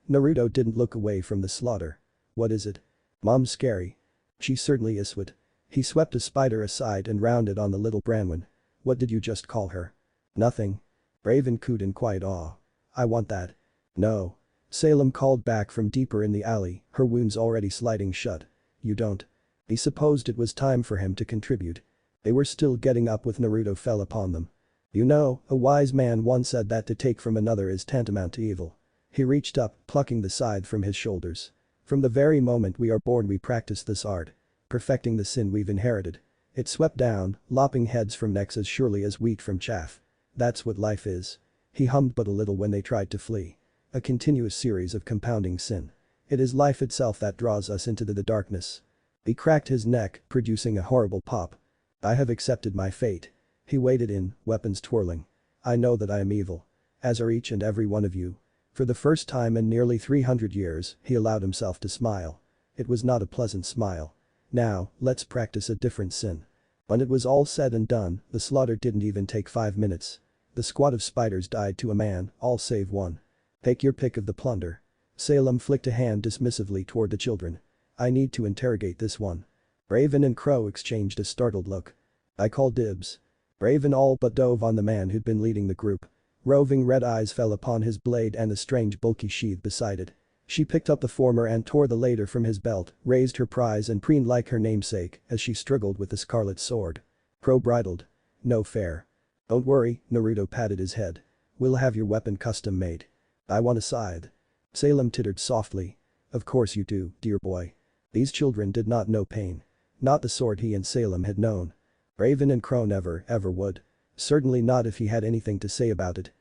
Naruto didn't look away from the slaughter. What is it? Mom's scary. She certainly is. What? He swept a spider aside and rounded on the little Branwen. What did you just call her? Nothing. Raven cooed in quiet awe. I want that. No. Salem called back from deeper in the alley, her wounds already sliding shut. You don't. He supposed it was time for him to contribute. They were still getting up when Naruto fell upon them. You know, a wise man once said that to take from another is tantamount to evil. He reached up, plucking the scythe from his shoulders. From the very moment we are born we practice this art. Perfecting the sin we've inherited. It swept down, lopping heads from necks as surely as wheat from chaff. That's what life is. He hummed but a little when they tried to flee. A continuous series of compounding sin. It is life itself that draws us into the darkness. He cracked his neck, producing a horrible pop. I have accepted my fate. He waded in, weapons twirling. I know that I am evil. As are each and every one of you. For the first time in nearly 300 years, he allowed himself to smile. It was not a pleasant smile. Now, let's practice a different sin. When it was all said and done, the slaughter didn't even take 5 minutes. The squad of spiders died to a man, all save one. Take your pick of the plunder. Salem flicked a hand dismissively toward the children. I need to interrogate this one. Raven and Qrow exchanged a startled look. I call dibs. Raven all but dove on the man who'd been leading the group. Roving red eyes fell upon his blade and the strange bulky sheath beside it. She picked up the former and tore the later from his belt, raised her prize and preened like her namesake as she struggled with the scarlet sword. Qrow bridled. No fair. Don't worry, Naruto patted his head. We'll have your weapon custom made. I want a scythe. Salem tittered softly. Of course you do, dear boy. These children did not know pain. Not the sort he and Salem had known. Raven and Qrow never, ever would. Certainly not if he had anything to say about it.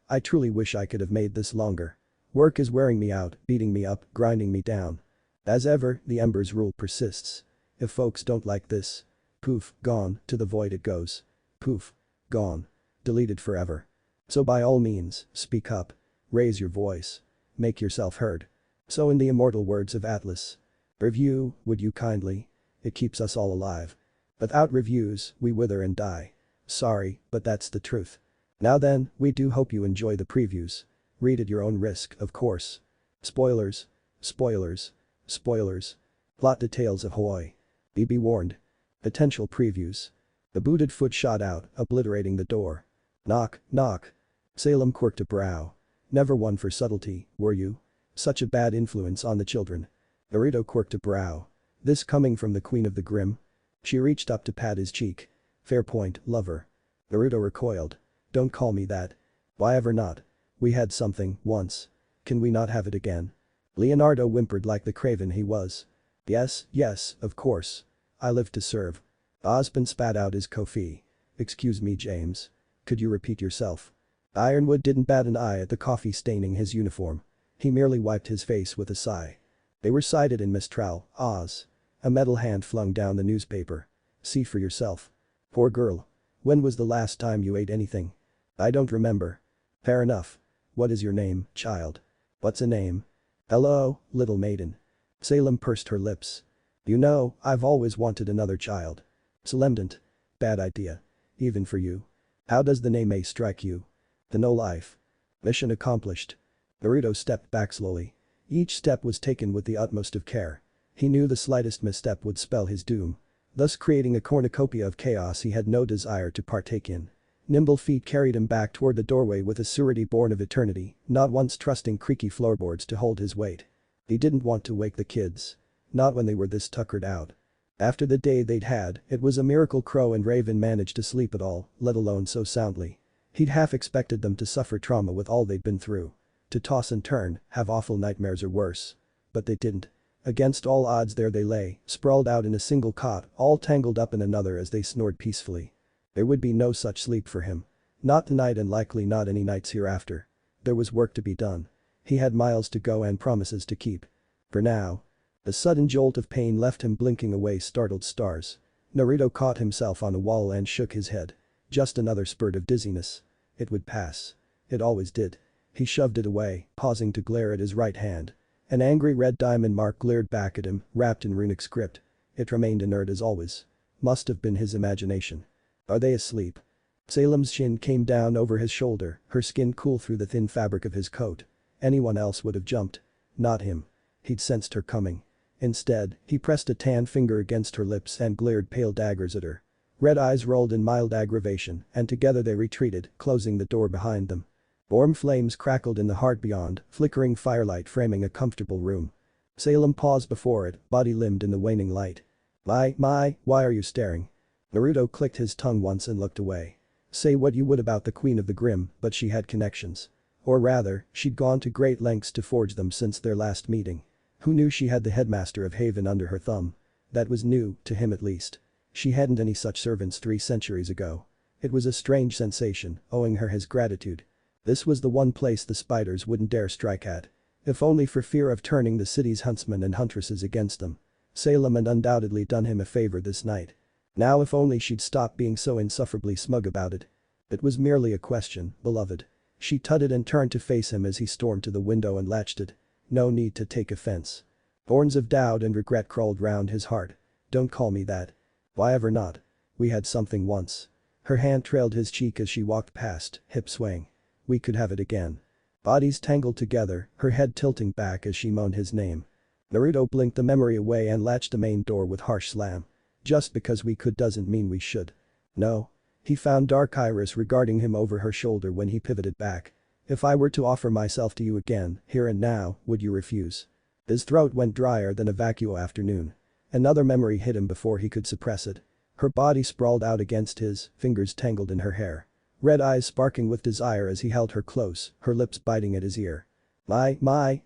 I truly wish I could have made this longer. Work is wearing me out, beating me up, grinding me down. As ever, the Ember's rule persists. If folks don't like this. Poof, gone, to the void it goes. Poof. Gone. Deleted forever. So by all means, speak up. Raise your voice. Make yourself heard. So in the immortal words of Atlas. Review, would you kindly? It keeps us all alive. Without reviews, we wither and die. Sorry, but that's the truth. Now then, we do hope you enjoy the previews. Read at your own risk, of course. Spoilers. Spoilers. Spoilers. Plot details ahoy. Be warned. Potential previews. The booted foot shot out, obliterating the door. Knock, knock. Salem quirked a brow. Never one for subtlety, were you? Such a bad influence on the children. Naruto quirked a brow. This coming from the Queen of the Grim? She reached up to pat his cheek. Fair point, lover. Naruto recoiled. Don't call me that. Why ever not? We had something, once. Can we not have it again? Leonardo whimpered like the craven he was. Yes, yes, of course. I live to serve. Osborn spat out his coffee. Excuse me, James. Could you repeat yourself? Ironwood didn't bat an eye at the coffee staining his uniform. He merely wiped his face with a sigh. They were sighted in Mistral, Oz. A metal hand flung down the newspaper. See for yourself. Poor girl. When was the last time you ate anything? I don't remember. Fair enough. What is your name, child? What's a name? Hello, little maiden. Salem pursed her lips. You know, I've always wanted another child. Solemnant. Bad idea. Even for you. How does the name A strike you? The no life. Mission accomplished. Naruto stepped back slowly. Each step was taken with the utmost of care. He knew the slightest misstep would spell his doom. Thus creating a cornucopia of chaos he had no desire to partake in. Nimble feet carried him back toward the doorway with a surety born of eternity, not once trusting creaky floorboards to hold his weight. He didn't want to wake the kids. Not when they were this tuckered out. After the day they'd had, it was a miracle Qrow and Raven managed to sleep at all, let alone so soundly. He'd half expected them to suffer trauma with all they'd been through. To toss and turn, have awful nightmares or worse. But they didn't. Against all odds there they lay, sprawled out in a single cot, all tangled up in another as they snored peacefully. There would be no such sleep for him. Not tonight and likely not any nights hereafter. There was work to be done. He had miles to go and promises to keep. For now. A sudden jolt of pain left him blinking away startled stars. Naruto caught himself on a wall and shook his head. Just another spurt of dizziness. It would pass. It always did. He shoved it away, pausing to glare at his right hand. An angry red diamond mark glared back at him, wrapped in runic script. It remained inert as always. Must have been his imagination. Are they asleep? Salem's chin came down over his shoulder, her skin cool through the thin fabric of his coat. Anyone else would have jumped. Not him. He'd sensed her coming. Instead, he pressed a tan finger against her lips and glared pale daggers at her. Red eyes rolled in mild aggravation, and together they retreated, closing the door behind them. Warm flames crackled in the heart beyond, flickering firelight framing a comfortable room. Salem paused before it, body limned in the waning light. Why are you staring? Naruto clicked his tongue once and looked away. Say what you would about the Queen of the Grim, but she had connections. Or rather, she'd gone to great lengths to forge them since their last meeting. Who knew she had the headmaster of Haven under her thumb? That was new, to him at least. She hadn't any such servants 3 centuries ago. It was a strange sensation, owing her his gratitude. This was the one place the spiders wouldn't dare strike at. If only for fear of turning the city's huntsmen and huntresses against them. Salem had undoubtedly done him a favor this night. Now if only she'd stop being so insufferably smug about it. It was merely a question, beloved. She tutted and turned to face him as he stormed to the window and latched it. No need to take offense. Thorns of doubt and regret crawled round his heart. Don't call me that. Why ever not? We had something once. Her hand trailed his cheek as she walked past, hip swaying. We could have it again. Bodies tangled together, her head tilting back as she moaned his name. Naruto blinked the memory away and latched the main door with harsh slam. Just because we could doesn't mean we should. No. He found dark iris regarding him over her shoulder when he pivoted back. If I were to offer myself to you again, here and now, would you refuse? His throat went drier than a vacuo afternoon. Another memory hit him before he could suppress it. Her body sprawled out against his, fingers tangled in her hair. Red eyes sparking with desire as he held her close, her lips biting at his ear.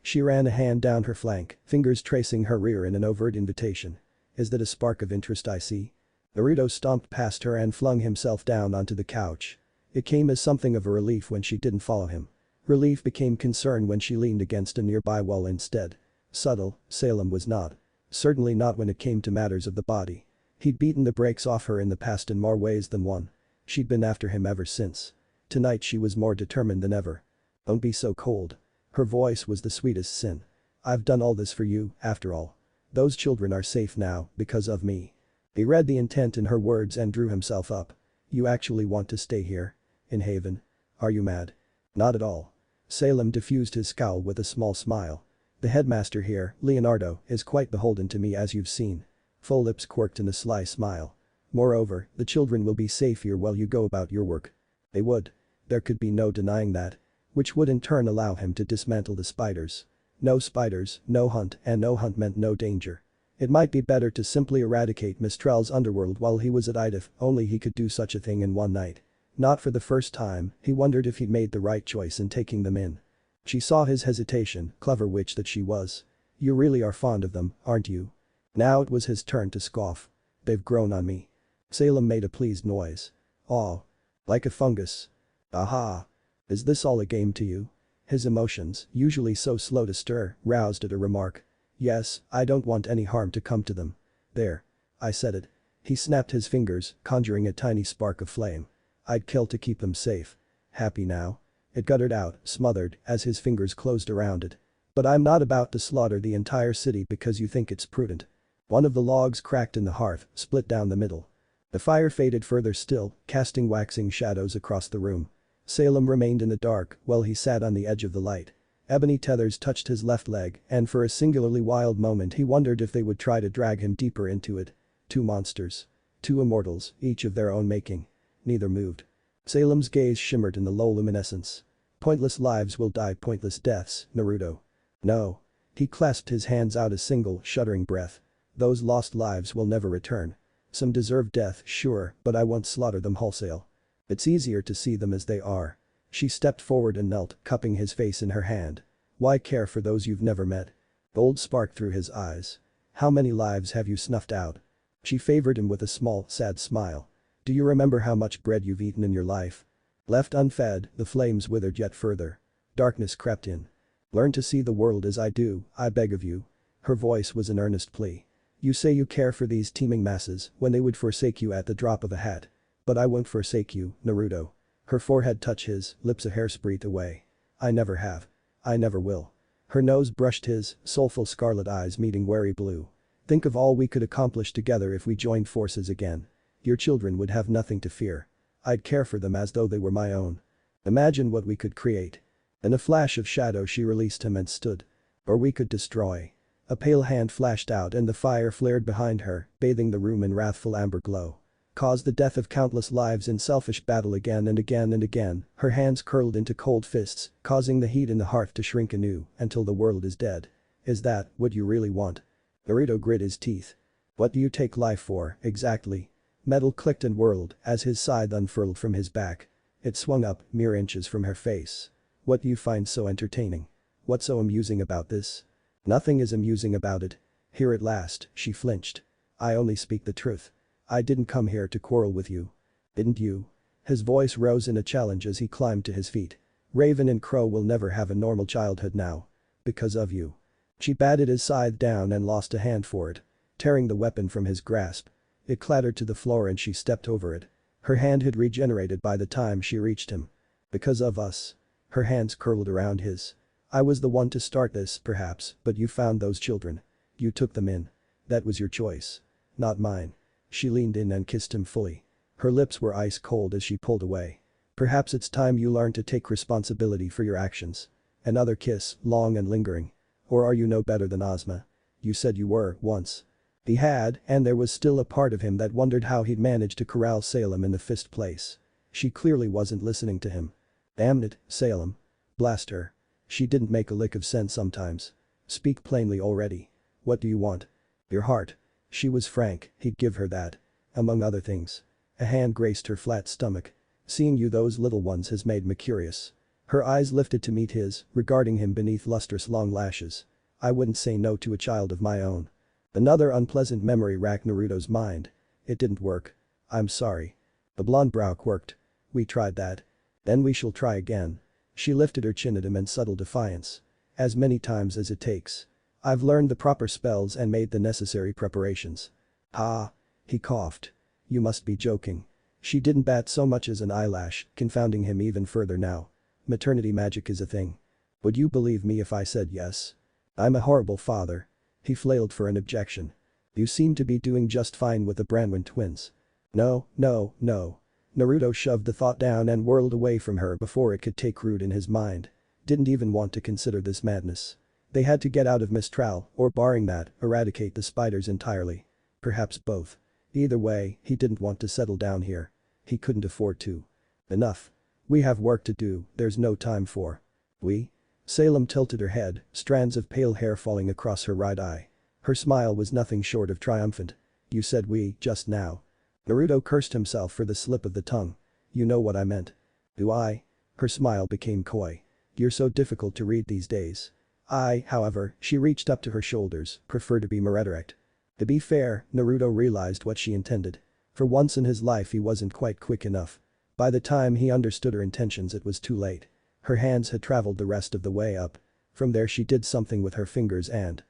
She ran a hand down her flank, fingers tracing her rear in an overt invitation. Is that a spark of interest I see? Naruto stomped past her and flung himself down onto the couch. It came as something of a relief when she didn't follow him. Relief became concern when she leaned against a nearby wall instead. Subtle, Salem was not. Certainly not when it came to matters of the body. He'd beaten the brakes off her in the past in more ways than one. She'd been after him ever since. Tonight she was more determined than ever. Don't be so cold. Her voice was the sweetest sin. I've done all this for you, after all. Those children are safe now, because of me. He read the intent in her words and drew himself up. You actually want to stay here? In Haven? Are you mad? Not at all. Salem diffused his scowl with a small smile. The headmaster here, Leonardo, is quite beholden to me as you've seen. Full lips quirked in a sly smile. Moreover, the children will be safe here while you go about your work. They would. There could be no denying that. Which would in turn allow him to dismantle the spiders. No spiders, no hunt, and no hunt meant no danger. It might be better to simply eradicate Mistral's underworld while he was at Ida if only he could do such a thing in one night. Not for the first time, he wondered if he'd made the right choice in taking them in. She saw his hesitation, clever witch that she was. You really are fond of them, aren't you? Now it was his turn to scoff. They've grown on me. Salem made a pleased noise. Oh. Like a fungus. Aha. Is this all a game to you? His emotions, usually so slow to stir, roused at a remark. Yes, I don't want any harm to come to them. There. I said it. He snapped his fingers, conjuring a tiny spark of flame. I'd kill to keep them safe. Happy now? It guttered out, smothered, as his fingers closed around it. But I'm not about to slaughter the entire city because you think it's prudent. One of the logs cracked in the hearth, split down the middle. The fire faded further still, casting waxing shadows across the room. Salem remained in the dark while he sat on the edge of the light. Ebony tethers touched his left leg, and for a singularly wild moment he wondered if they would try to drag him deeper into it. 2 monsters. 2 immortals, each of their own making. Neither moved. Salem's gaze shimmered in the low luminescence. Pointless lives will die pointless deaths, Naruto. No. He clasped his hands out a single, shuddering breath. Those lost lives will never return. Some deserve death, sure, but I won't slaughter them wholesale. It's easier to see them as they are. She stepped forward and knelt, cupping his face in her hand. Why care for those you've never met? Gold sparked through his eyes. How many lives have you snuffed out? She favored him with a small, sad smile. Do you remember how much bread you've eaten in your life? Left unfed, the flames withered yet further. Darkness crept in. Learn to see the world as I do, I beg of you. Her voice was an earnest plea. You say you care for these teeming masses when they would forsake you at the drop of a hat. But I won't forsake you, Naruto. Her forehead touched his, lips a hair's-breadth away. I never have. I never will. Her nose brushed his, soulful scarlet eyes meeting wary blue. Think of all we could accomplish together if we joined forces again. Your children would have nothing to fear. I'd care for them as though they were my own. Imagine what we could create. In a flash of shadow she released him and stood. Or we could destroy. A pale hand flashed out and the fire flared behind her, bathing the room in wrathful amber glow. Cause the death of countless lives in selfish battle again and again and again, her hands curled into cold fists, causing the heat in the heart to shrink anew until the world is dead. Is that what you really want? Naruto grit his teeth. What do you take life for, exactly? Metal clicked and whirled as his scythe unfurled from his back. It swung up, mere inches from her face. What do you find so entertaining? What's so amusing about this? Nothing is amusing about it. Here at last, she flinched. I only speak the truth. I didn't come here to quarrel with you. Didn't you? His voice rose in a challenge as he climbed to his feet. Raven Qrow will never have a normal childhood now. Because of you. She batted his scythe down and lost a hand for it. Tearing the weapon from his grasp. It clattered to the floor and she stepped over it. Her hand had regenerated by the time she reached him. Because of us. Her hands curled around his. I was the one to start this, perhaps, but you found those children. You took them in. That was your choice. Not mine. She leaned in and kissed him fully. Her lips were ice cold as she pulled away. Perhaps it's time you learn to take responsibility for your actions. Another kiss, long and lingering. Or are you no better than Ozma? You said you were, once. He had, and there was still a part of him that wondered how he'd managed to corral Salem in the fist place. She clearly wasn't listening to him. Damn it, Salem. Blast her. She didn't make a lick of sense sometimes. Speak plainly already. What do you want? Your heart. She was frank, he'd give her that. Among other things. A hand graced her flat stomach. Seeing you those little ones has made me curious. Her eyes lifted to meet his, regarding him beneath lustrous long lashes. I wouldn't say no to a child of my own. Another unpleasant memory racked Naruto's mind. It didn't work. I'm sorry. The blonde brow quirked. We tried that. Then we shall try again. She lifted her chin at him in subtle defiance. As many times as it takes. I've learned the proper spells and made the necessary preparations. Ah. He coughed. You must be joking. She didn't bat so much as an eyelash, confounding him even further now. Maternity magic is a thing. Would you believe me if I said yes? I'm a horrible father. He flailed for an objection. You seem to be doing just fine with the Branwen twins. No, no, no. Naruto shoved the thought down and whirled away from her before it could take root in his mind. Didn't even want to consider this madness. They had to get out of Mistral, or barring that, eradicate the spiders entirely. Perhaps both. Either way, he didn't want to settle down here. He couldn't afford to. Enough. We have work to do, there's no time for. We? Salem tilted her head, strands of pale hair falling across her right eye. Her smile was nothing short of triumphant. You said we, just now. Naruto cursed himself for the slip of the tongue. You know what I meant. Do I? Her smile became coy. You're so difficult to read these days. I, however, she reached up to her shoulders, prefer to be more direct. To be fair, Naruto realized what she intended. For once in his life he wasn't quite quick enough. By the time he understood her intentions it was too late. Her hands had traveled the rest of the way up. From there she did something with her fingers and…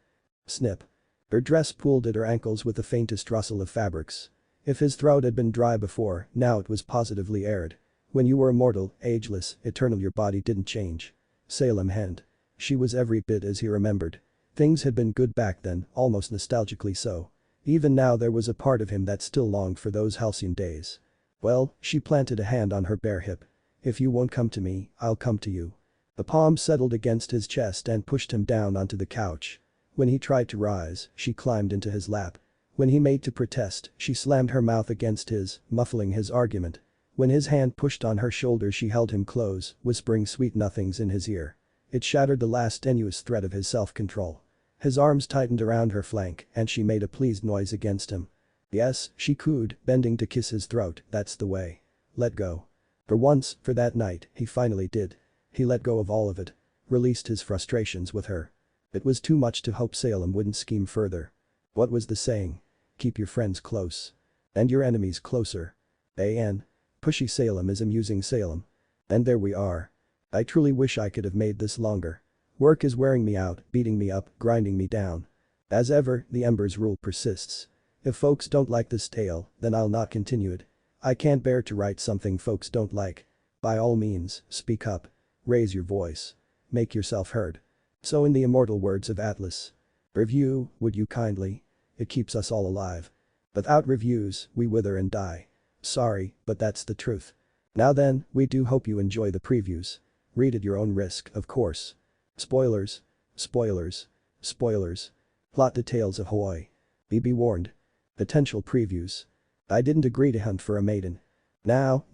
snip. Her dress pooled at her ankles with the faintest rustle of fabrics. If his throat had been dry before, now it was positively arid. When you were immortal, ageless, eternal your body didn't change. Salem henned. She was every bit as he remembered. Things had been good back then, almost nostalgically so. Even now there was a part of him that still longed for those halcyon days. Well, she planted a hand on her bare hip. If you won't come to me, I'll come to you. The palm settled against his chest and pushed him down onto the couch. When he tried to rise, she climbed into his lap. When he made to protest, she slammed her mouth against his, muffling his argument. When his hand pushed on her shoulder she held him close, whispering sweet nothings in his ear. It shattered the last tenuous thread of his self-control. His arms tightened around her flank and she made a pleased noise against him. Yes, she cooed, bending to kiss his throat, that's the way. Let go. For once, for that night, he finally did. He let go of all of it. Released his frustrations with her. It was too much to hope Salem wouldn't scheme further. What was the saying? Keep your friends close. And your enemies closer. A.N. Pushy Salem is amusing Salem. And there we are. I truly wish I could have made this longer. Work is wearing me out, beating me up, grinding me down. As ever, the Ember's rule persists. If folks don't like this tale, then I'll not continue it. I can't bear to write something folks don't like. By all means, speak up. Raise your voice. Make yourself heard. So in the immortal words of Atlas. Review, would you kindly? It keeps us all alive. Without reviews, we wither and die. Sorry, but that's the truth. Now then, we do hope you enjoy the previews. Read at your own risk, of course. Spoilers. Spoilers. Spoilers. Plot details ahoy. Be warned. Potential previews. I didn't agree to hunt for a maiden. Now,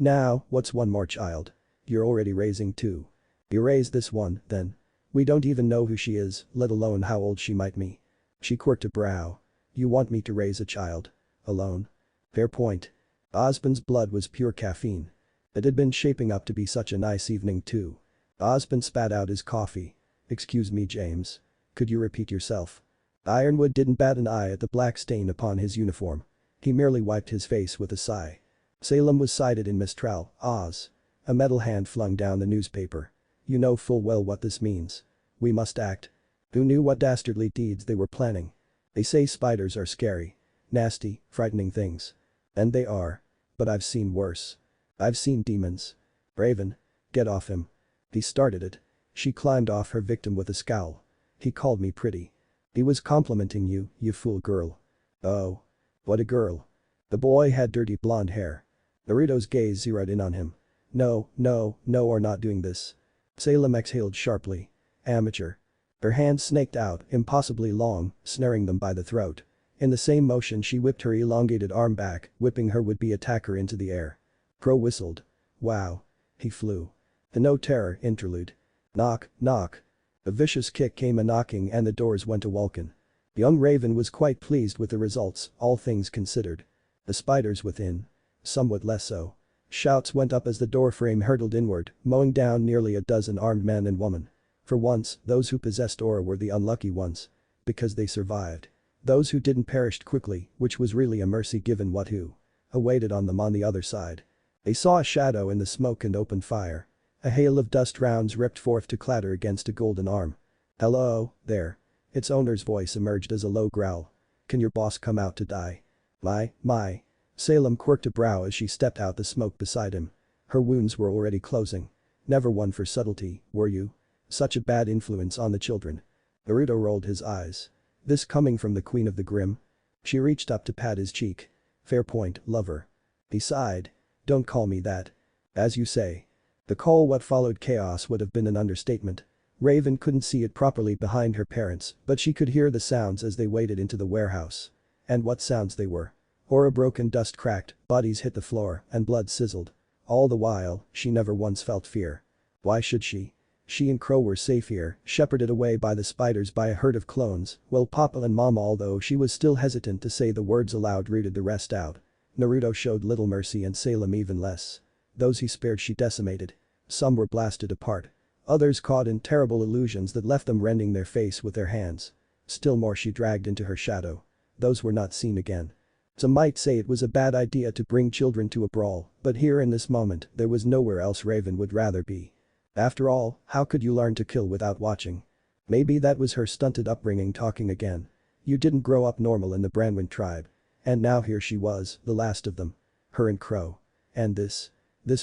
what's one more child? You're already raising two. You raise this one, then. We don't even know who she is, let alone how old she might be. She quirked a brow. You want me to raise a child? Alone? Fair point. Osmond's blood was pure caffeine. It had been shaping up to be such a nice evening too. Osmond spat out his coffee. Excuse me, James. Could you repeat yourself? Ironwood didn't bat an eye at the black stain upon his uniform. He merely wiped his face with a sigh. Salem was sighted in Mistral, Oz. A metal hand flung down the newspaper. You know full well what this means. We must act. Who knew what dastardly deeds they were planning? They say spiders are scary. Nasty, frightening things. And they are. But I've seen worse. I've seen demons. Raven. Get off him. He started it. She climbed off her victim with a scowl. He called me pretty. He was complimenting you, you fool girl. Oh. What a girl. The boy had dirty blonde hair. Naruto's gaze zeroed in on him. No, we're not doing this. Salem exhaled sharply. Amateur. Her hands snaked out, impossibly long, snaring them by the throat. In the same motion she whipped her elongated arm back, whipping her would-be attacker into the air. Qrow whistled. Wow. He flew. The no terror interlude. Knock, knock. A vicious kick came a-knocking and the doors went a-walkin'. Young Raven was quite pleased with the results, all things considered. The spiders within. Somewhat less so. Shouts went up as the doorframe hurtled inward, mowing down nearly a dozen armed men and women. For once, those who possessed aura were the unlucky ones. Because they survived. Those who didn't perished quickly, which was really a mercy given what who awaited on them on the other side. They saw a shadow in the smoke and opened fire. A hail of dust rounds ripped forth to clatter against a golden arm. Hello, there. Its owner's voice emerged as a low growl. Can your boss come out to die? My. Salem quirked a brow as she stepped out the smoke beside him. Her wounds were already closing. Never one for subtlety, were you? Such a bad influence on the children. Naruto rolled his eyes. This coming from the Queen of the Grim? She reached up to pat his cheek. Fair point, lover. He sighed. Don't call me that. As you say. The call what followed chaos would have been an understatement. Raven couldn't see it properly behind her parents, but she could hear the sounds as they waded into the warehouse. And what sounds they were. Aura broke and dust cracked, bodies hit the floor, and blood sizzled. All the while, she never once felt fear. Why should she? She and Qrow were safe here, shepherded away by the spiders by a herd of clones, while Papa and Mama, although she was still hesitant to say the words aloud, rooted the rest out. Naruto showed little mercy and Salem even less. Those he spared she decimated. Some were blasted apart. Others caught in terrible illusions that left them rending their face with their hands. Still more she dragged into her shadow. Those were not seen again. Some might say it was a bad idea to bring children to a brawl, but here in this moment, there was nowhere else Raven would rather be. After all, how could you learn to kill without watching? Maybe that was her stunted upbringing talking again. You didn't grow up normal in the Branwen tribe. And now here she was, the last of them. Her and Qrow. And this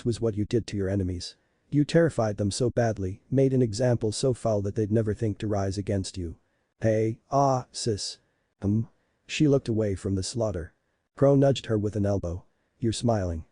was what you did to your enemies. You terrified them so badly, made an example so foul that they'd never think to rise against you. Hey, sis. She looked away from the slaughter. Qrow nudged her with an elbow. You're smiling.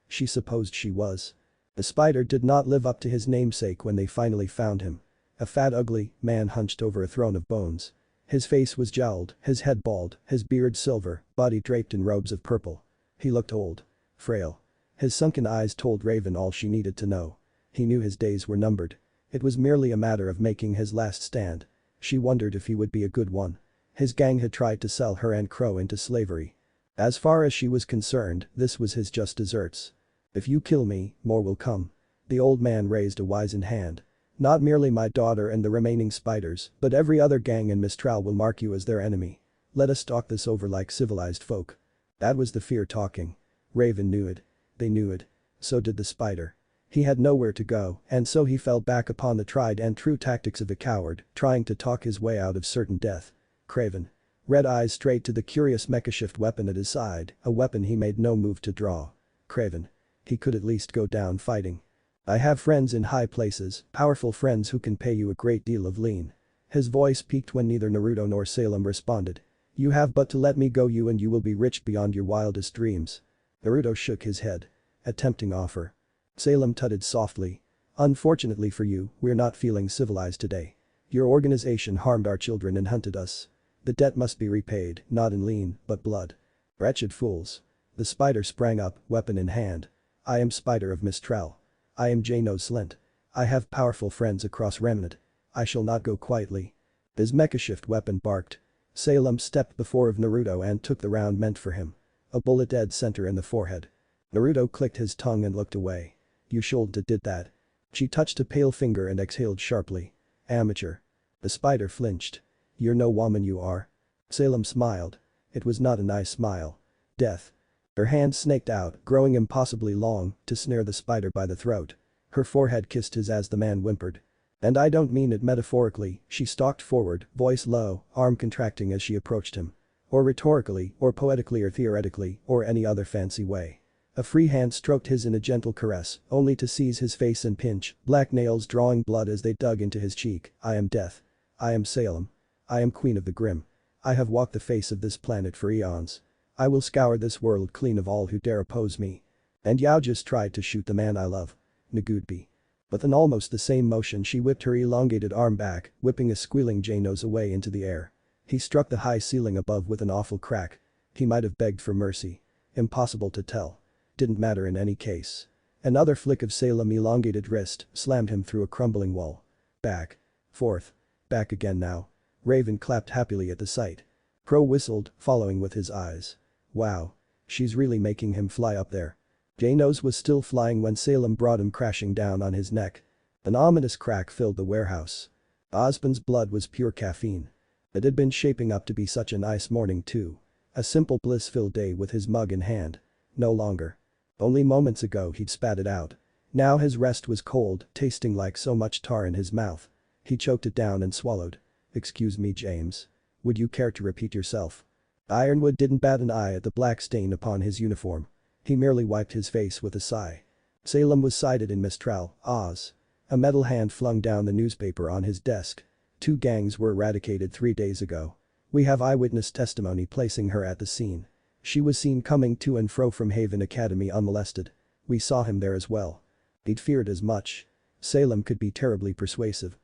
She supposed she was. The spider did not live up to his namesake when they finally found him. A fat ugly man hunched over a throne of bones. His face was jowled, his head bald, his beard silver, body draped in robes of purple. He looked old. Frail. His sunken eyes told Raven all she needed to know. He knew his days were numbered. It was merely a matter of making his last stand. She wondered if he would be a good one. His gang had tried to sell her and Qrow into slavery. As far as she was concerned, this was his just desserts. If you kill me, more will come. The old man raised a wizened hand. Not merely my daughter and the remaining spiders, but every other gang in Mistral will mark you as their enemy. Let us talk this over like civilized folk. That was the fear talking. Raven knew it. They knew it. So did the spider. He had nowhere to go, and so he fell back upon the tried and true tactics of a coward, trying to talk his way out of certain death. Craven. Red eyes straight to the curious mecha-shift weapon at his side, a weapon he made no move to draw. Craven. He could at least go down fighting. I have friends in high places, powerful friends who can pay you a great deal of lean. His voice peaked when neither Naruto nor Salem responded. You have but to let me go you and you will be rich beyond your wildest dreams. Naruto shook his head. A tempting offer. Salem tutted softly. Unfortunately for you, we're not feeling civilized today. Your organization harmed our children and hunted us. The debt must be repaid, not in lean, but blood. Wretched fools. The spider sprang up, weapon in hand. I am Spider of Mistral. I am J-No-Slint. I have powerful friends across Remnant. I shall not go quietly. His mecha-shift weapon barked. Salem stepped before of Naruto and took the round meant for him. A bullet dead center in the forehead. Naruto clicked his tongue and looked away. You shoulda did that. She touched a pale finger and exhaled sharply. Amateur. The spider flinched. You're no woman you are. Salem smiled. It was not a nice smile. Death. Her hand snaked out, growing impossibly long, to snare the spider by the throat. Her forehead kissed his as the man whimpered. And I don't mean it metaphorically, she stalked forward, voice low, arm contracting as she approached him. Or rhetorically, or poetically or theoretically, or any other fancy way. A free hand stroked his in a gentle caress, only to seize his face and pinch, black nails drawing blood as they dug into his cheek. I am Death. I am Salem. I am Queen of the Grim. I have walked the face of this planet for eons. I will scour this world clean of all who dare oppose me. And Yao just tried to shoot the man I love. Nagudbi. With an almost the same motion she whipped her elongated arm back, whipping a squealing J-Nose away into the air. He struck the high ceiling above with an awful crack. He might have begged for mercy. Impossible to tell. Didn't matter in any case. Another flick of Salem elongated wrist slammed him through a crumbling wall. Back. Forth. Back again now. Raven clapped happily at the sight. Qrow whistled, following with his eyes. Wow. She's really making him fly up there. J-Nose was still flying when Salem brought him crashing down on his neck. An ominous crack filled the warehouse. Osmond's blood was pure caffeine. It had been shaping up to be such a nice morning too. A simple bliss-filled day with his mug in hand. No longer. Only moments ago he'd spat it out. Now his rest was cold, tasting like so much tar in his mouth. He choked it down and swallowed. Excuse me, James. Would you care to repeat yourself? Ironwood didn't bat an eye at the black stain upon his uniform. He merely wiped his face with a sigh. Salem was sighted in Mistral, Oz. A metal hand flung down the newspaper on his desk. 2 gangs were eradicated 3 days ago. We have eyewitness testimony placing her at the scene. She was seen coming to and fro from Haven Academy unmolested. We saw him there as well. He'd feared as much. Salem could be terribly persuasive.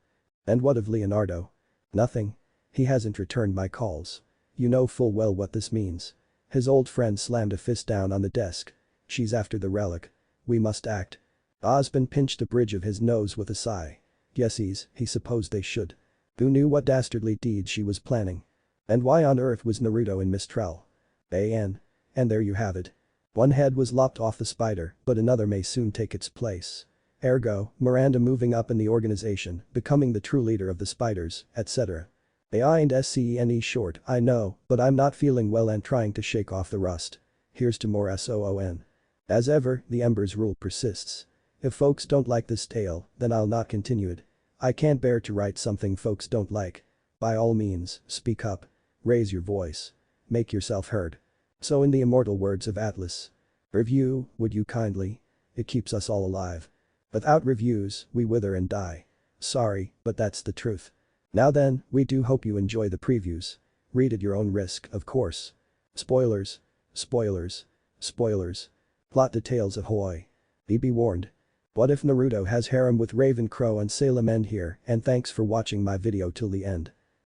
And what of Leonardo? Nothing. He hasn't returned my calls. You know full well what this means. His old friend slammed a fist down on the desk. She's after the relic. We must act. Osmond pinched the bridge of his nose with a sigh. Yesies, he supposed they should. Who knew what dastardly deeds she was planning? And why on earth was Naruto in Mistral? And there you have it. One head was lopped off the spider, but another may soon take its place. Ergo, Miranda moving up in the organization, becoming the true leader of the spiders, etc. AIND short, I know, but I'm not feeling well and trying to shake off the rust. Here's to more SOON. As ever, the Ember's rule persists. If folks don't like this tale, then I'll not continue it. I can't bear to write something folks don't like. By all means, speak up. Raise your voice. Make yourself heard. So in the immortal words of Atlas. Review, would you kindly? It keeps us all alive. Without reviews, we wither and die. Sorry, but that's the truth. Now then, we do hope you enjoy the previews. Read at your own risk, of course. Spoilers. Spoilers. Spoilers. Plot details ahoy. Be warned. What if Naruto has harem with Raven Qrow and Salem? End here, and thanks for watching my video till the end.